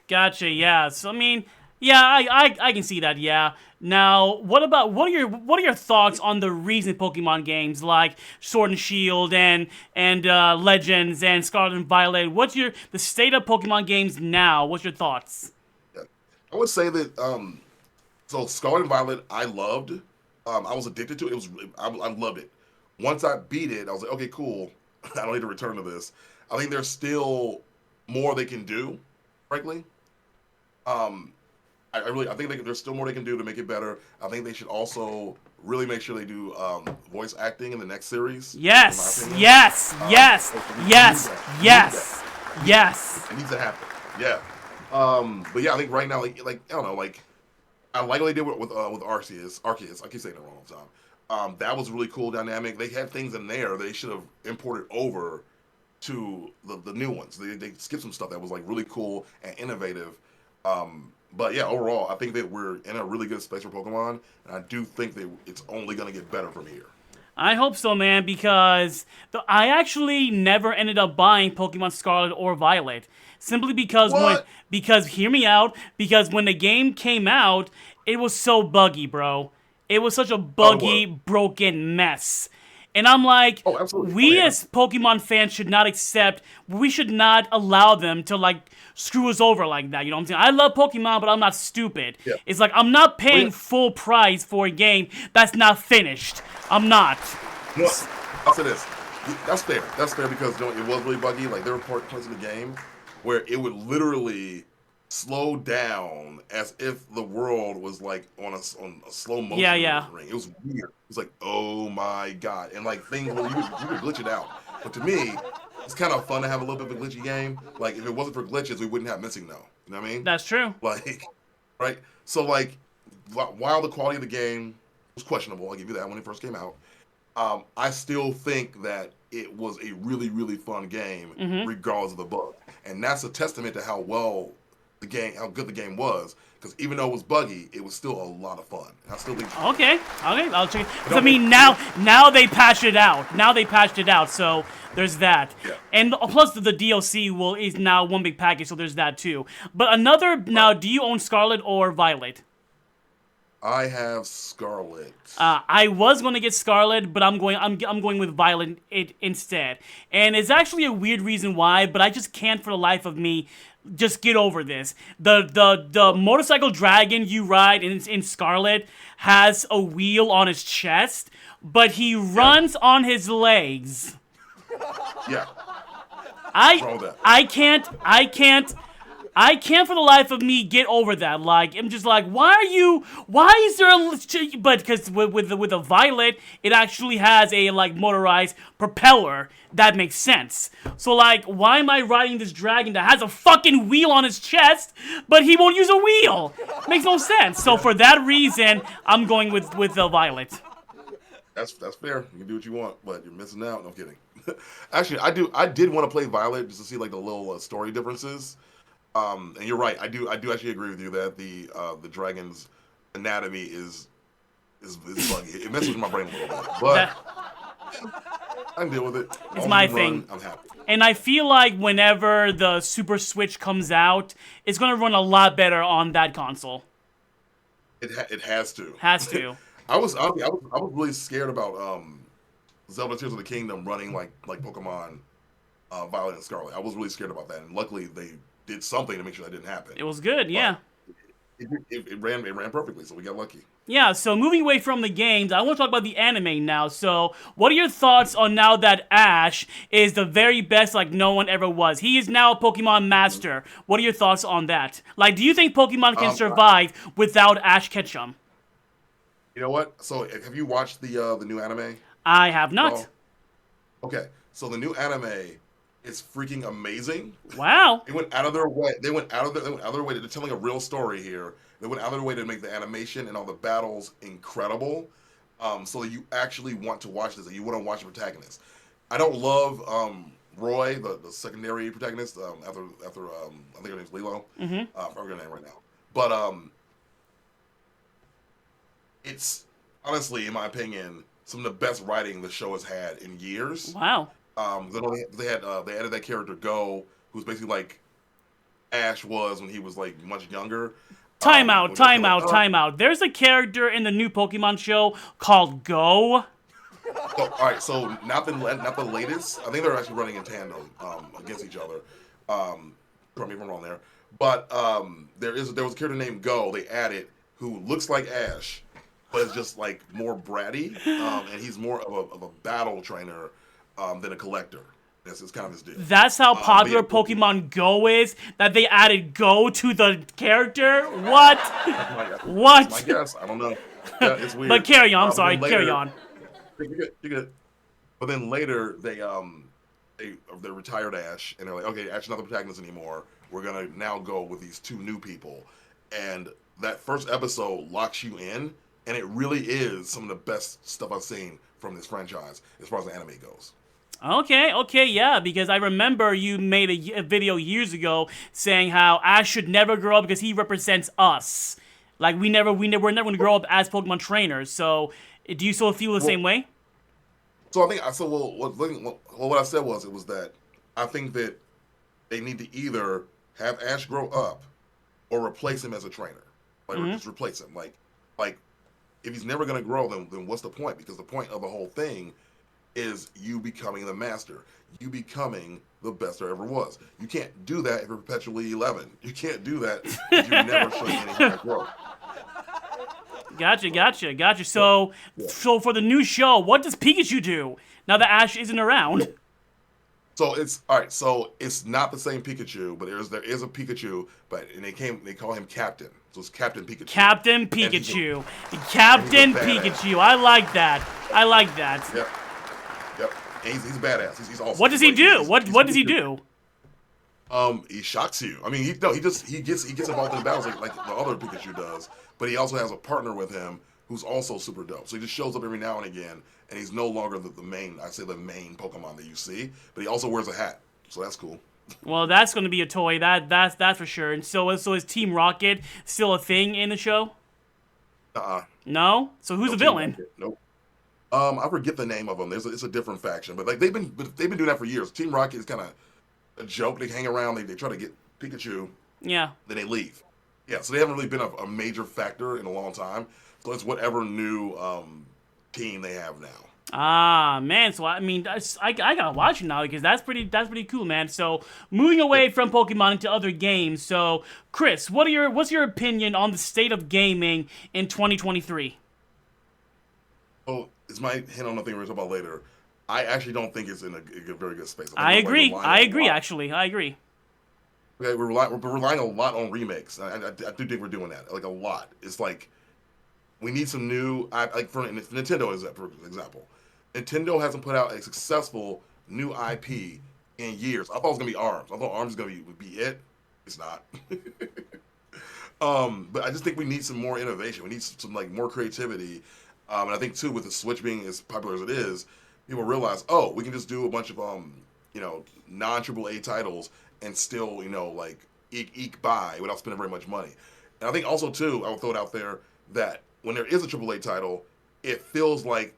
Gotcha. Yeah. So I mean, yeah, I can see that. Yeah. Now, what are your thoughts on the recent Pokemon games like Sword and Shield and Legends and Scarlet and Violet? What's the state of Pokemon games now? What's your thoughts? Yeah. I would say that so Scarlet and Violet I loved. I was addicted to it. I loved it. Once I beat it, I was like, okay, cool. I don't need to return to this. I think there's still more they can do, frankly. I think there's still more they can do to make it better. I think they should also really make sure they do voice acting in the next series. Yes, yes, yes, yes, yes, yes. It needs to happen. Yeah. But yeah, I think right now, like I don't know, like I like what they did with Arceus. Arceus. I keep saying it wrong all the time. That was really cool dynamic. They had things in there they should have imported over to the new ones. They skipped some stuff that was like really cool and innovative. But yeah, overall, I think that we're in a really good space for Pokemon, and I do think that it's only going to get better from here. I hope so, man, because I actually never ended up buying Pokemon Scarlet or Violet. Simply because hear me out, because when the game came out, it was so buggy, bro. It was such a buggy, broken mess. And I'm like, we as Pokemon fans should not we should not allow them to, like, screw us over like that, you know what I'm saying? I love Pokemon, but I'm not stupid. Yeah. It's like, I'm not paying full price for a game that's not finished. I'm not. No, I'll say this. That's fair. That's fair because, you know, it was really buggy. Like, there were points in the game where it would literally slow down as if the world was like on a slow motion ring. It was weird. It was like, oh my god, and like things where you could glitch it out. But to me, it's kind of fun to have a little bit of a glitchy game. Like if it wasn't for glitches, we wouldn't have Missing No. You know what I mean? That's true. Like, right? So like, while the quality of the game was questionable, I'll give you that when it first came out. I still think that it was a really, really fun game, regardless of the bug, and that's a testament to how good the game was. Because even though it was buggy, it was still a lot of fun. I still think. Okay, I'll check it. I mean, now they patched it out. So there's that. Yeah. And plus the DLC is now one big package, so there's that too. But now, do you own Scarlet or Violet? I have Scarlet. I was going to get Scarlet, but I'm going with Violet instead. And it's actually a weird reason why, but I just can't for the life of me just get over this. The motorcycle dragon you ride in Scarlet has a wheel on his chest, but he runs on his legs. Yeah. I can't for the life of me get over that. Like, I'm just like, why is there but because with the Violet, it actually has a, like, motorized propeller. That makes sense. So, like, why am I riding this dragon that has a fucking wheel on his chest, but he won't use a wheel? Makes no sense. So, for that reason, I'm going with the Violet. That's fair. You can do what you want, but you're missing out. No, I'm kidding. Actually, I did want to play Violet just to see, like, the little story differences. And you're right. I do actually agree with you that the dragon's anatomy is buggy. It messes with my brain a little bit, but I can deal with it. It's my thing. I'm happy. And I feel like whenever the Super Switch comes out, it's gonna run a lot better on that console. It has to. Has to. I was really scared about Zelda Tears of the Kingdom running like Pokemon Violet and Scarlet. I was really scared about that, and luckily they did something to make sure that didn't happen. It was good, yeah. It ran perfectly, so we got lucky. Yeah, so moving away from the games, I want to talk about the anime now. So, what are your thoughts on now that Ash is the very best like no one ever was? He is now a Pokemon master. What are your thoughts on that? Like, do you think Pokemon can survive without Ash Ketchum? You know what? So, have you watched the new anime? I have not. Okay, so the new anime is freaking amazing. Wow. They went out of their way. They went out of their way. They're telling a real story here. They went out of their way to make the animation and all the battles incredible, so that you actually want to watch this. And you want to watch the protagonist. I don't love Roy, the secondary protagonist, after I think her name's Lilo. I forget her name right now. But it's honestly, in my opinion, some of the best writing the show has had in years. Wow. They added that character Go, who's basically like Ash was when he was like much younger. Time out. There's a character in the new Pokemon show called Go. So, all right, so not the latest. I think they're actually running in tandem against each other. Correct me if I'm wrong there. But there was a character named Go they added who looks like Ash, but is just like more bratty, and he's more of a battle trainer than a collector. That's kind of his deal. That's how popular Pokemon Go is? That they added Go to the character? What? What? I guess. I don't know. Yeah, it's weird. But carry on. I'm sorry. Carry on. You're good. But then later, they retired Ash, and they're like, okay, Ash is not the protagonist anymore. We're gonna now go with these two new people, and that first episode locks you in, and it really is some of the best stuff I've seen from this franchise as far as the anime goes. Okay, yeah, because I remember you made a video years ago saying how Ash should never grow up because he represents us. Like we're never gonna grow up as Pokemon trainers. So, do you still feel the same way? So I think what I said was that I think that they need to either have Ash grow up or replace him as a trainer, like or just replace him. Like if he's never gonna grow, then what's the point? Because the point of the whole thing is you becoming the master, you becoming the best there ever was. You can't do that if you're perpetually 11. You can't do that if you never show any kind of growth. Gotcha. So for the new show, what does Pikachu do now that Ash isn't around? So it's all right. So it's not the same Pikachu, but there is a Pikachu, and they call him Captain. So it's Captain Pikachu. Captain Pikachu. Captain Pikachu. I like that. Yep. And he's badass. He's awesome. What does he do? What does he do? He shocks you. I mean, he gets involved in battles like the other Pikachu does, but he also has a partner with him who's also super dope. So he just shows up every now and again, and he's no longer the main Pokemon that you see, but he also wears a hat, so that's cool. Well, that's going to be a toy. That's for sure. And so is Team Rocket still a thing in the show? No. So who's the villain? Nope. I forget the name of them. It's a different faction, but like they've been doing that for years. Team Rocket is kind of a joke. They hang around. They try to get Pikachu. Yeah. Then they leave. Yeah. So they haven't really been a major factor in a long time. So it's whatever new team they have now. Ah, man. So I mean, I gotta watch it now because that's pretty cool, man. So moving away from Pokemon into other games. So Chris, what's your opinion on the state of gaming in 2023? Oh, this might hit on the thing we're going to talk about later. I actually don't think it's in a very good space. I agree. Actually, I agree. Okay, we're relying a lot on remakes. I do think we're doing that, like a lot. It's like we need some new, like for Nintendo, for example. Nintendo hasn't put out a successful new IP in years. I thought it was gonna be ARMS. I thought ARMS was gonna be it. It's not. But I just think we need some more innovation. We need some like more creativity. And I think too, with the Switch being as popular as it is, people realize, oh, we can just do a bunch of non-AAA titles and still, like eke by without spending very much money. And I think also too, I will throw it out there that when there is a AAA title, it feels like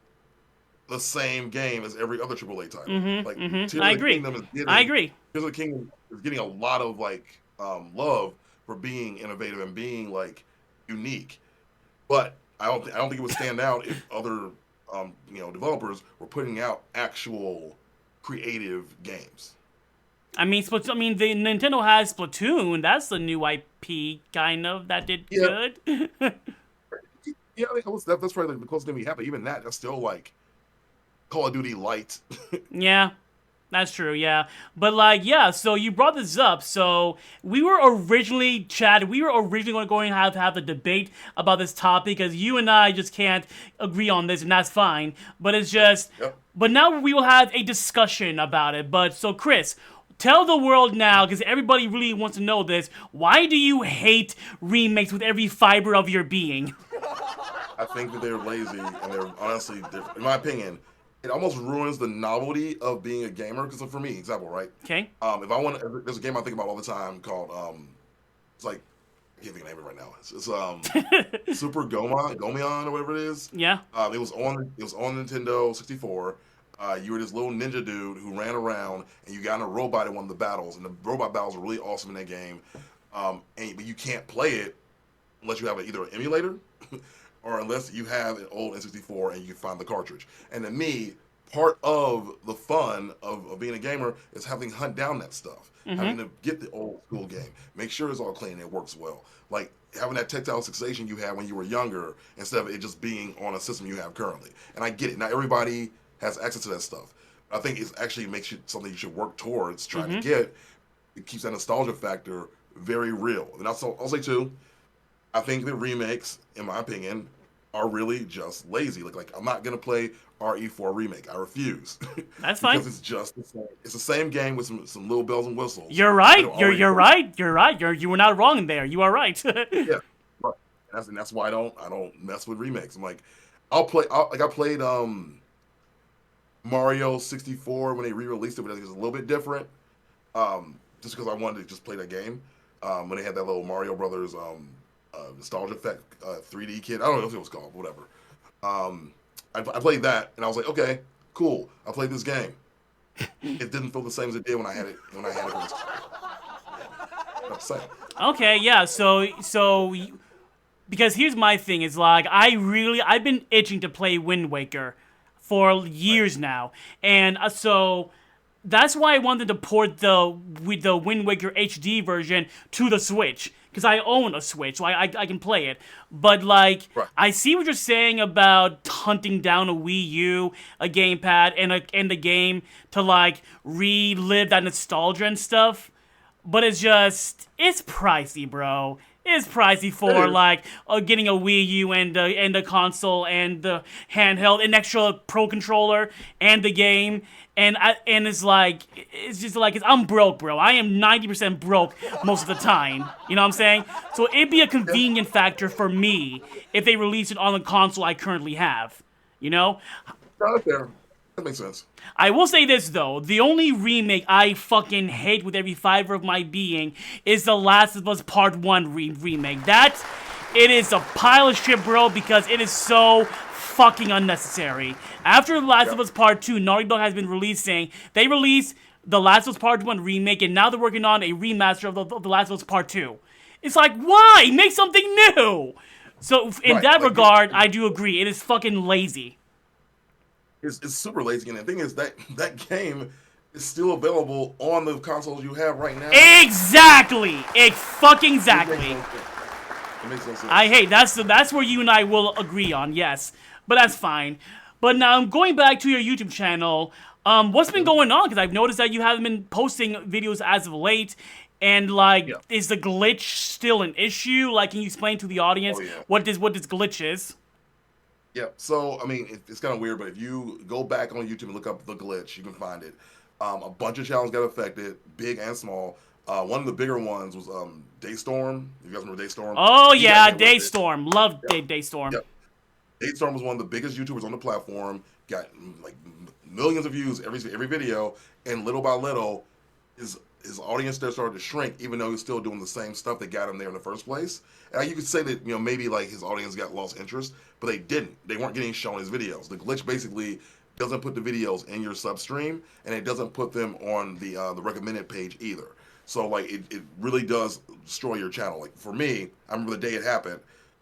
the same game as every other AAA title. I agree. Tears of the Kingdom is getting a lot of love for being innovative and being unique, but I don't think it would stand out if other developers were putting out actual creative games. I mean, the Nintendo has Splatoon. That's the new IP kind of that did good. Yeah, that's probably the closest thing we have. But even that, that's still Call of Duty Light. Yeah. That's true, yeah. But so you brought this up. So we were originally going to have a debate about this topic because you and I just can't agree on this, and that's fine. But it's just, But now we will have a discussion about it. But so Chris, tell the world now, because everybody really wants to know this. Why do you hate remakes with every fiber of your being? I think that they're lazy and they're honestly, in my opinion, it almost ruins the novelty of being a gamer. Because for me, example, right? Okay. If I want, there's a game I think about all the time called it's like I can't think of the name of it right now. It's Super Gomion or whatever it is. Yeah. It was on Nintendo 64. You were this little ninja dude who ran around, and you got in a robot in one of the battles, and the robot battles are really awesome in that game. But you can't play it unless you have either an emulator or unless you have an old N64 and you can find the cartridge. And to me, part of the fun of being a gamer is having to hunt down that stuff, having to get the old school game, make sure it's all clean and it works well. Like having that tactile sensation you had when you were younger instead of it just being on a system you have currently. And I get it. Not everybody has access to that stuff. I think it actually makes you something you should work towards trying to get. It keeps that nostalgia factor very real. And I'll say too, I think the remakes, in my opinion, are really just lazy. Like I'm not gonna play RE4 remake. I refuse. That's fine. Because it's just the same. It's the same game with some little bells and whistles. You're right. You're right. You're right. You were not wrong there. You are right. Yeah, right. And that's why I don't mess with remakes. I'm like, I played Mario 64 when they re-released it, but I think it was a little bit different. Just because I wanted to just play that game. When they had that little Mario Brothers nostalgia effect 3D kit. I don't know if it was called, whatever. I played that and I was like, okay, cool. I played this game. It didn't feel the same as it did when I had it. Okay, yeah. Because here's my thing is like I've been itching to play Wind Waker for years now, and so that's why I wanted to port the Wind Waker HD version to the Switch. Because I own a Switch, so I can play it. But, like, I see what you're saying about hunting down a Wii U, a gamepad, and the game to, like, relive that nostalgia and stuff. But it's pricey, bro. It's pricey for, like, getting a Wii U and the console and the handheld, an extra Pro Controller, and the game. And I'm broke, bro. I am 90% broke most of the time. You know what I'm saying? So it'd be a convenient factor for me if they release it on the console I currently have. You know? Okay. That makes sense. I will say this, though. The only remake I fucking hate with every fiber of my being is The Last of Us Part 1 remake. It is a pile of shit, bro, because it is so fucking unnecessary. After The Last of Us Part 2, Naughty Dog has been releasing, they released The Last of Us Part 1 remake, and now they're working on a remaster of The Last of Us Part 2. It's like, why? Make something new! So, in that regard, I do agree. It is fucking lazy. It's super lazy, and the thing is that game is still available on the consoles you have right now. Exactly! Exactly. It makes no sense. I hate that's where you and I will agree on, yes. But that's fine. But now, going back to your YouTube channel, what's been going on? Because I've noticed that you haven't been posting videos as of late. And, like, is the glitch still an issue? Like, can you explain to the audience what this glitch is? Yeah, so, I mean, it's kind of weird, but if you go back on YouTube and look up the glitch, you can find it. A bunch of channels got affected, big and small. One of the bigger ones was Daystorm. You guys remember Daystorm? Oh, yeah, Daystorm. Loved Daystorm. Yep. Daystorm was one of the biggest YouTubers on the platform. Got, like, millions of views every video, and little by little, his audience there started to shrink, even though he's still doing the same stuff that got him there in the first place. And you could say that, maybe like his audience got lost interest, but they didn't. They weren't getting shown his videos. The glitch basically doesn't put the videos in your substream, and it doesn't put them on the recommended page either. So like it really does destroy your channel. Like for me, I remember the day it happened,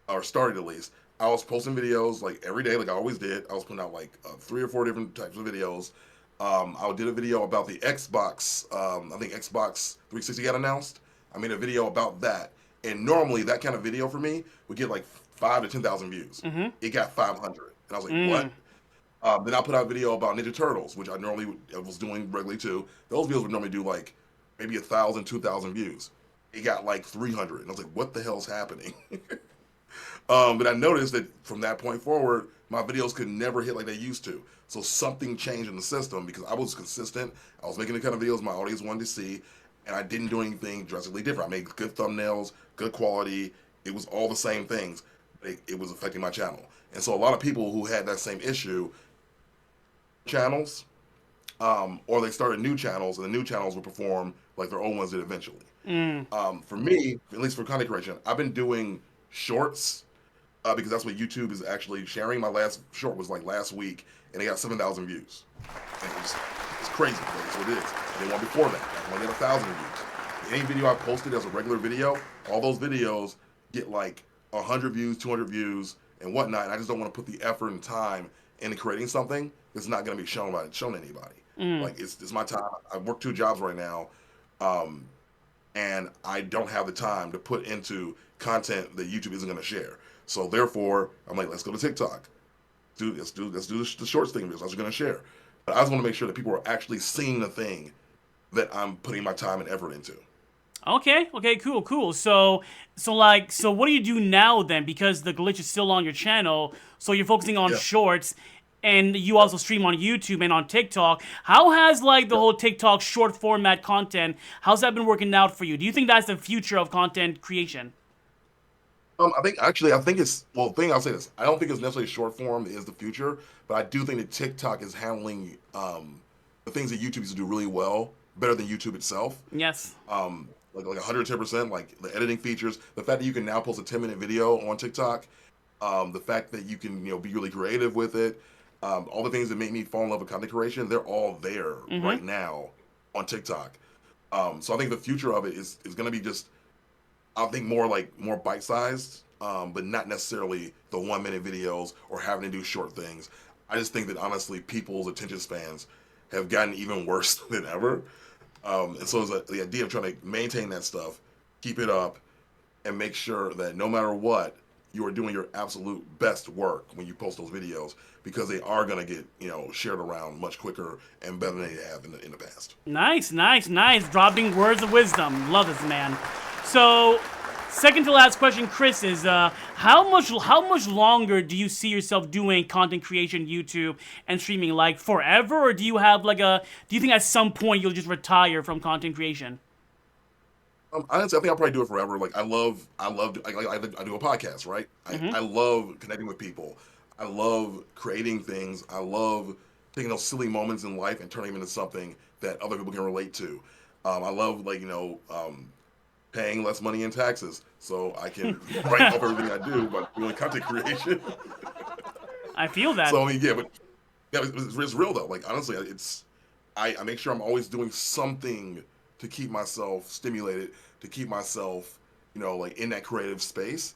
or started at least. I was posting videos like every day, like I always did. I was putting out like 3 or 4 different types of videos. I did a video about the Xbox. I think Xbox 360 got announced. I made a video about that, and normally that kind of video for me would get like 5 to 10,000 views. It got 500, and I was like, what? Then I put out a video about Ninja Turtles, which I was doing regularly too. Those videos would normally do like maybe 1,000, 2,000 views. It got like 300, and I was like, what the hell's happening? But I noticed that from that point forward, my videos could never hit like they used to. So something changed in the system because I was consistent. I was making the kind of videos my audience wanted to see, and I didn't do anything drastically different. I made good thumbnails, good quality. It was all the same things. It was affecting my channel. And so a lot of people who had that same issue channels, or they started new channels, and the new channels will perform like their old ones did eventually. For me, at least for content creation, I've been doing shorts because that's what YouTube is actually sharing. My last short was like last week, and it got 7,000 views. And it's crazy. That's what it is. And the one before that one got 1,000 views. Any video I posted as a regular video, all those videos get like 100 views, 200 views, and whatnot. And I just don't want to put the effort and time into creating something that's not going to be shown to anybody. Like it's my time. I work 2 jobs right now, and I don't have the time to put into content that YouTube isn't going to share. So therefore, I'm like, let's go to TikTok. Let's do the shorts thing because I was going to share. But I just want to make sure that people are actually seeing the thing that I'm putting my time and effort into. Okay, cool. So what do you do now then? Because the glitch is still on your channel, so you're focusing on shorts, and you also stream on YouTube and on TikTok. How has like the whole TikTok short format content, how's that been working out for you? Do you think that's the future of content creation? I think it's, well, I'll say this. I don't think it's necessarily short form is the future, but I do think that TikTok is handling the things that YouTube used to do really well, better than YouTube itself. Yes. Like 110%, like the editing features, the fact that you can now post a 10-minute video on TikTok, the fact that you can, be really creative with it, all the things that make me fall in love with content creation, they're all there right now on TikTok. So I think the future of it is going to be just, I think more bite-sized, but not necessarily the 1-minute videos or having to do short things. I just think that honestly, people's attention spans have gotten even worse than ever. And so the idea of trying to maintain that stuff, keep it up, and make sure that no matter what, you are doing your absolute best work when you post those videos, because they are going to get, shared around much quicker and better than they have in the past. Nice. Dropping words of wisdom. Love this, man. So, second to last question, Chris, is how much longer do you see yourself doing content creation, YouTube, and streaming? Like forever, or do you have do you think at some point you'll just retire from content creation? Honestly, I think I'll probably do it forever. Like I do a podcast, right? I love connecting with people. I love creating things. I love taking those silly moments in life and turning them into something that other people can relate to. I love paying less money in taxes so I can write off everything I do by doing content creation. I feel that. So I mean, it's real though. Like honestly, I make sure I'm always doing something to keep myself stimulated, to keep myself, in that creative space.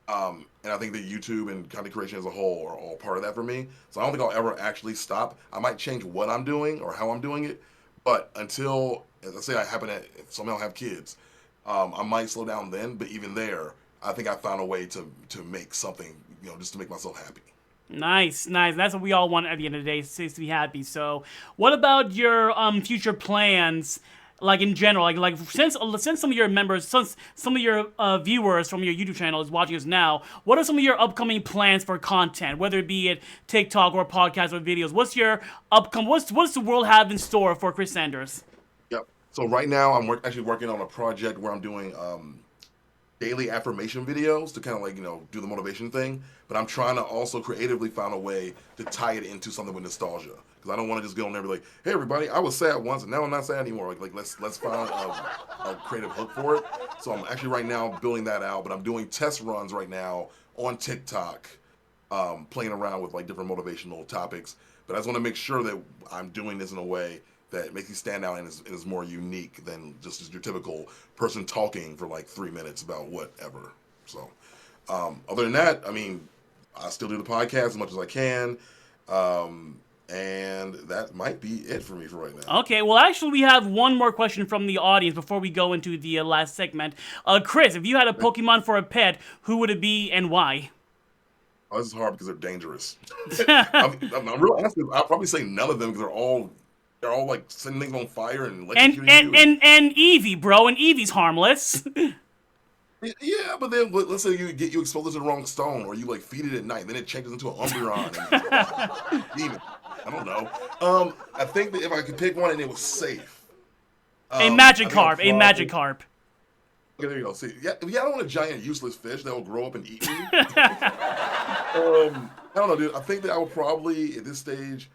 And I think that YouTube and content creation as a whole are all part of that for me. So I don't think I'll ever actually stop. I might change what I'm doing or how I'm doing it, but until, let's say if somehow have kids, I might slow down then. But even there, I think I found a way to make something, just to make myself happy. Nice. That's what we all want at the end of the day, is to be happy. So, what about your future plans? Like in general, like since some of your members, since some of your viewers from your YouTube channel is watching us now, what are some of your upcoming plans for content, whether it be it TikTok or podcasts or videos? What's the world have in store for Chris Sanders? Yep. So right now I'm actually working on a project where I'm doing daily affirmation videos to kind of do the motivation thing, but I'm trying to also creatively find a way to tie it into something with nostalgia. I don't want to just go on there and be like, hey everybody, I was sad once and now I'm not sad anymore. Like let's find a creative hook for it. So I'm actually right now building that out, but I'm doing test runs right now on TikTok, playing around with different motivational topics. But I just want to make sure that I'm doing this in a way that makes you stand out and is more unique than just your typical person talking for 3 minutes about whatever. So other than that, I mean, I still do the podcast as much as I can. And that might be it for me for right now. Okay, well, actually, we have one more question from the audience before we go into the last segment. Chris, if you had a Pokemon for a pet, who would it be and why? Oh, this is hard because they're dangerous. I'm real honest. I'll probably say none of them because they're all setting things on fire and electrocuting you. And Eevee, bro, and Eevee's harmless. Yeah, but then let's say you expose it to the wrong stone, or you feed it at night, then it changes into an Umbreon and demon. I don't know. I think that if I could pick one and it was safe, a Magikarp. Okay, there you go. See, yeah, I don't want a giant useless fish that will grow up and eat me. I don't know, dude. I think that I would probably at this stage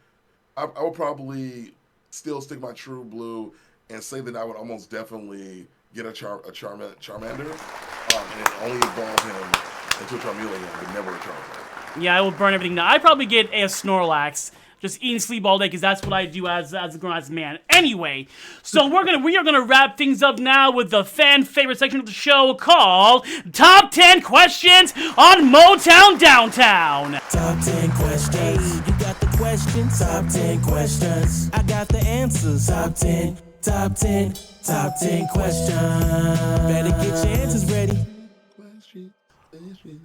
I would probably still stick my true blue and say that I would almost definitely get a Charmander, and then only evolve him into a Charmeleon, but never a Charizard. Yeah, I will burn everything down. I'd probably get a Snorlax. Just eat and sleep all day, because that's what I do as a grown-ass man. Anyway, so we are gonna wrap things up now with the fan favorite section of the show called Top 10 Questions on Motown Downtown. Top 10 questions. You got the questions. Top 10 questions. I got the answers. Top 10. Top 10. Top 10 questions. Better get your answers ready.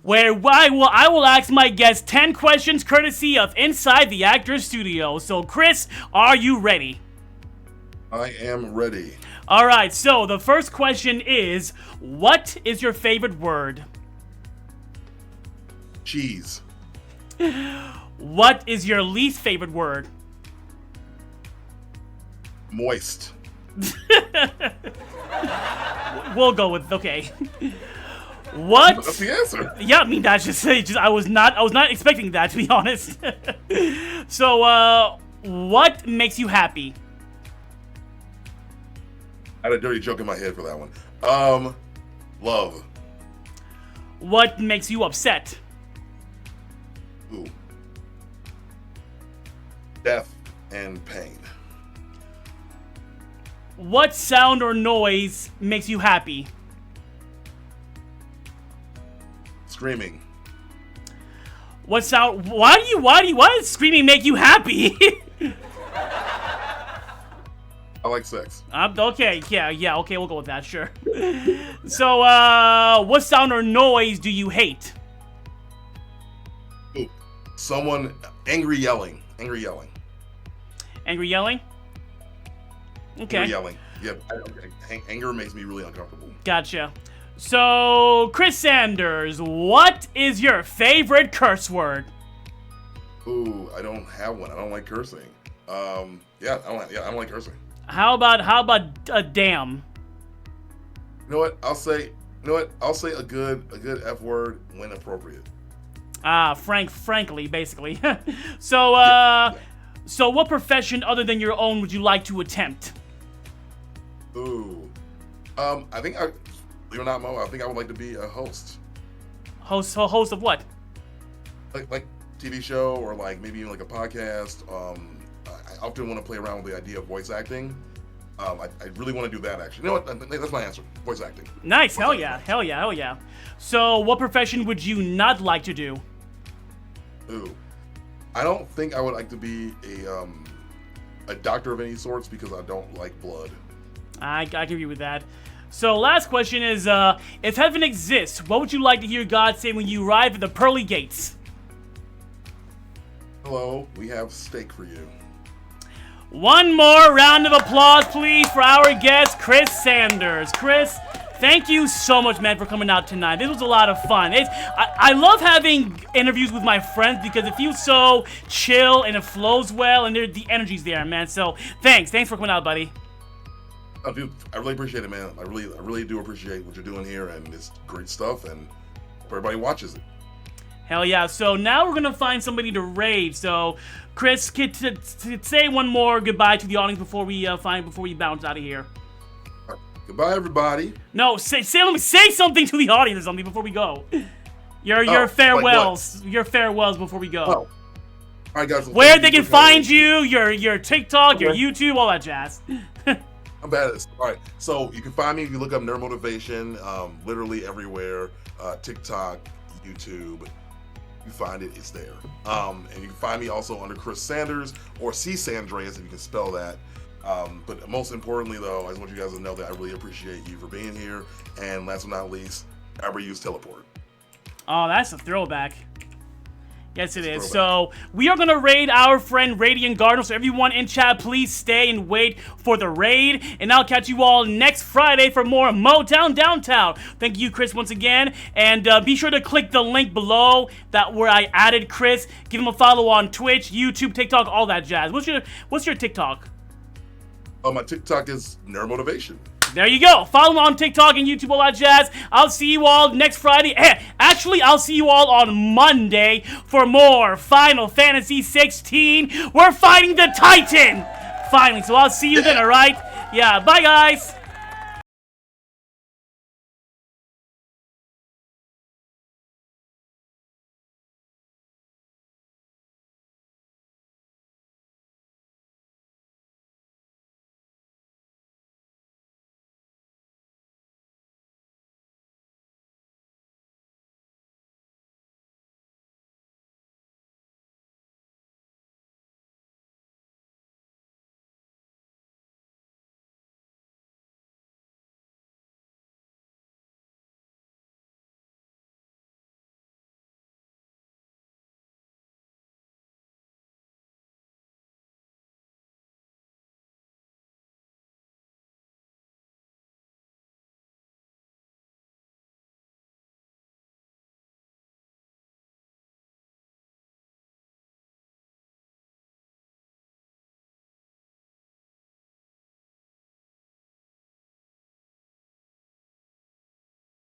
Where I will ask my guests 10 questions courtesy of Inside the Actors Studio. So, Chris, are you ready? I am ready. All right, so the first question is, what is your favorite word? Cheese. What is your least favorite word? Moist. We'll go with, okay. What? That's the answer. Yeah, I mean that's just I was not expecting that, to be honest. So, what makes you happy? I had a dirty joke in my head for that one. Love. What makes you upset? Ooh. Death and pain. What sound or noise makes you happy? Screaming. What sound? Why does screaming make you happy? I like sex. Okay, yeah, okay, we'll go with that, sure. So, what sound or noise do you hate? Ooh. Someone angry yelling. Angry yelling. Angry yelling? Okay. Angry yelling. Yeah, anger makes me really uncomfortable. Gotcha. So, Chris Sanders, what is your favorite curse word? Ooh, I don't have one. I don't like cursing. Yeah, I don't like cursing. How about a damn? You know what? I'll say a good F word when appropriate. Frankly, basically. So, so what profession other than your own would you like to attempt? Ooh, I think believe it or not, Mo, I think I would like to be a host. Host of what? Like TV show or like maybe even like a podcast. I often want to play around with the idea of voice acting. I really want to do that actually. You know what? That's my answer. Voice acting. Nice. Hell yeah. So, what profession would you not like to do? Ooh, I don't think I would like to be a doctor of any sorts because I don't like blood. I agree with that. So, last question is, if heaven exists, what would you like to hear God say when you arrive at the pearly gates? Hello, we have steak for you. One more round of applause, please, for our guest, Chris Sanders. Chris, thank you so much, man, for coming out tonight. This was a lot of fun. I love having interviews with my friends because it feels so chill and it flows well and the energy's there, man. So, thanks for coming out, buddy. Dude, I really appreciate it, man. I really do appreciate what you're doing here, and it's great stuff, and hope everybody watches it. Hell yeah. So now we're going to find somebody to raid. So, Chris, say one more goodbye to the audience before we bounce out of here. Right. Goodbye, everybody. No, say something to the audience or something before we go. Your farewells. Your farewells before we go. Oh. All right, guys. Where they can find you, your TikTok, your YouTube, all that jazz. I'm bad at this. All right, so you can find me if you look up Nerd Motivation, literally everywhere. TikTok, YouTube, you find it, it's there. And you can find me also under Chris Sanders or C. Sandreas if you can spell that. But most importantly, though, I just want you guys to know that I really appreciate you for being here. And last but not least, ever use teleport. Oh, that's a throwback. Yes, it is. So, we are going to raid our friend Radiant Garden. So, everyone in chat, please stay and wait for the raid. And I'll catch you all next Friday for more Motown Downtown. Thank you, Chris, once again. And be sure to click the link below where I added Chris. Give him a follow on Twitch, YouTube, TikTok, all that jazz. What's your TikTok? Oh, my TikTok is Nerd Motivation. There you go. Follow me on TikTok and YouTube, all that jazz. I'll see you all next Friday. Actually, I'll see you all on Monday for more Final Fantasy 16. We're fighting the Titan! Finally, so I'll see you then, alright? Yeah, bye guys!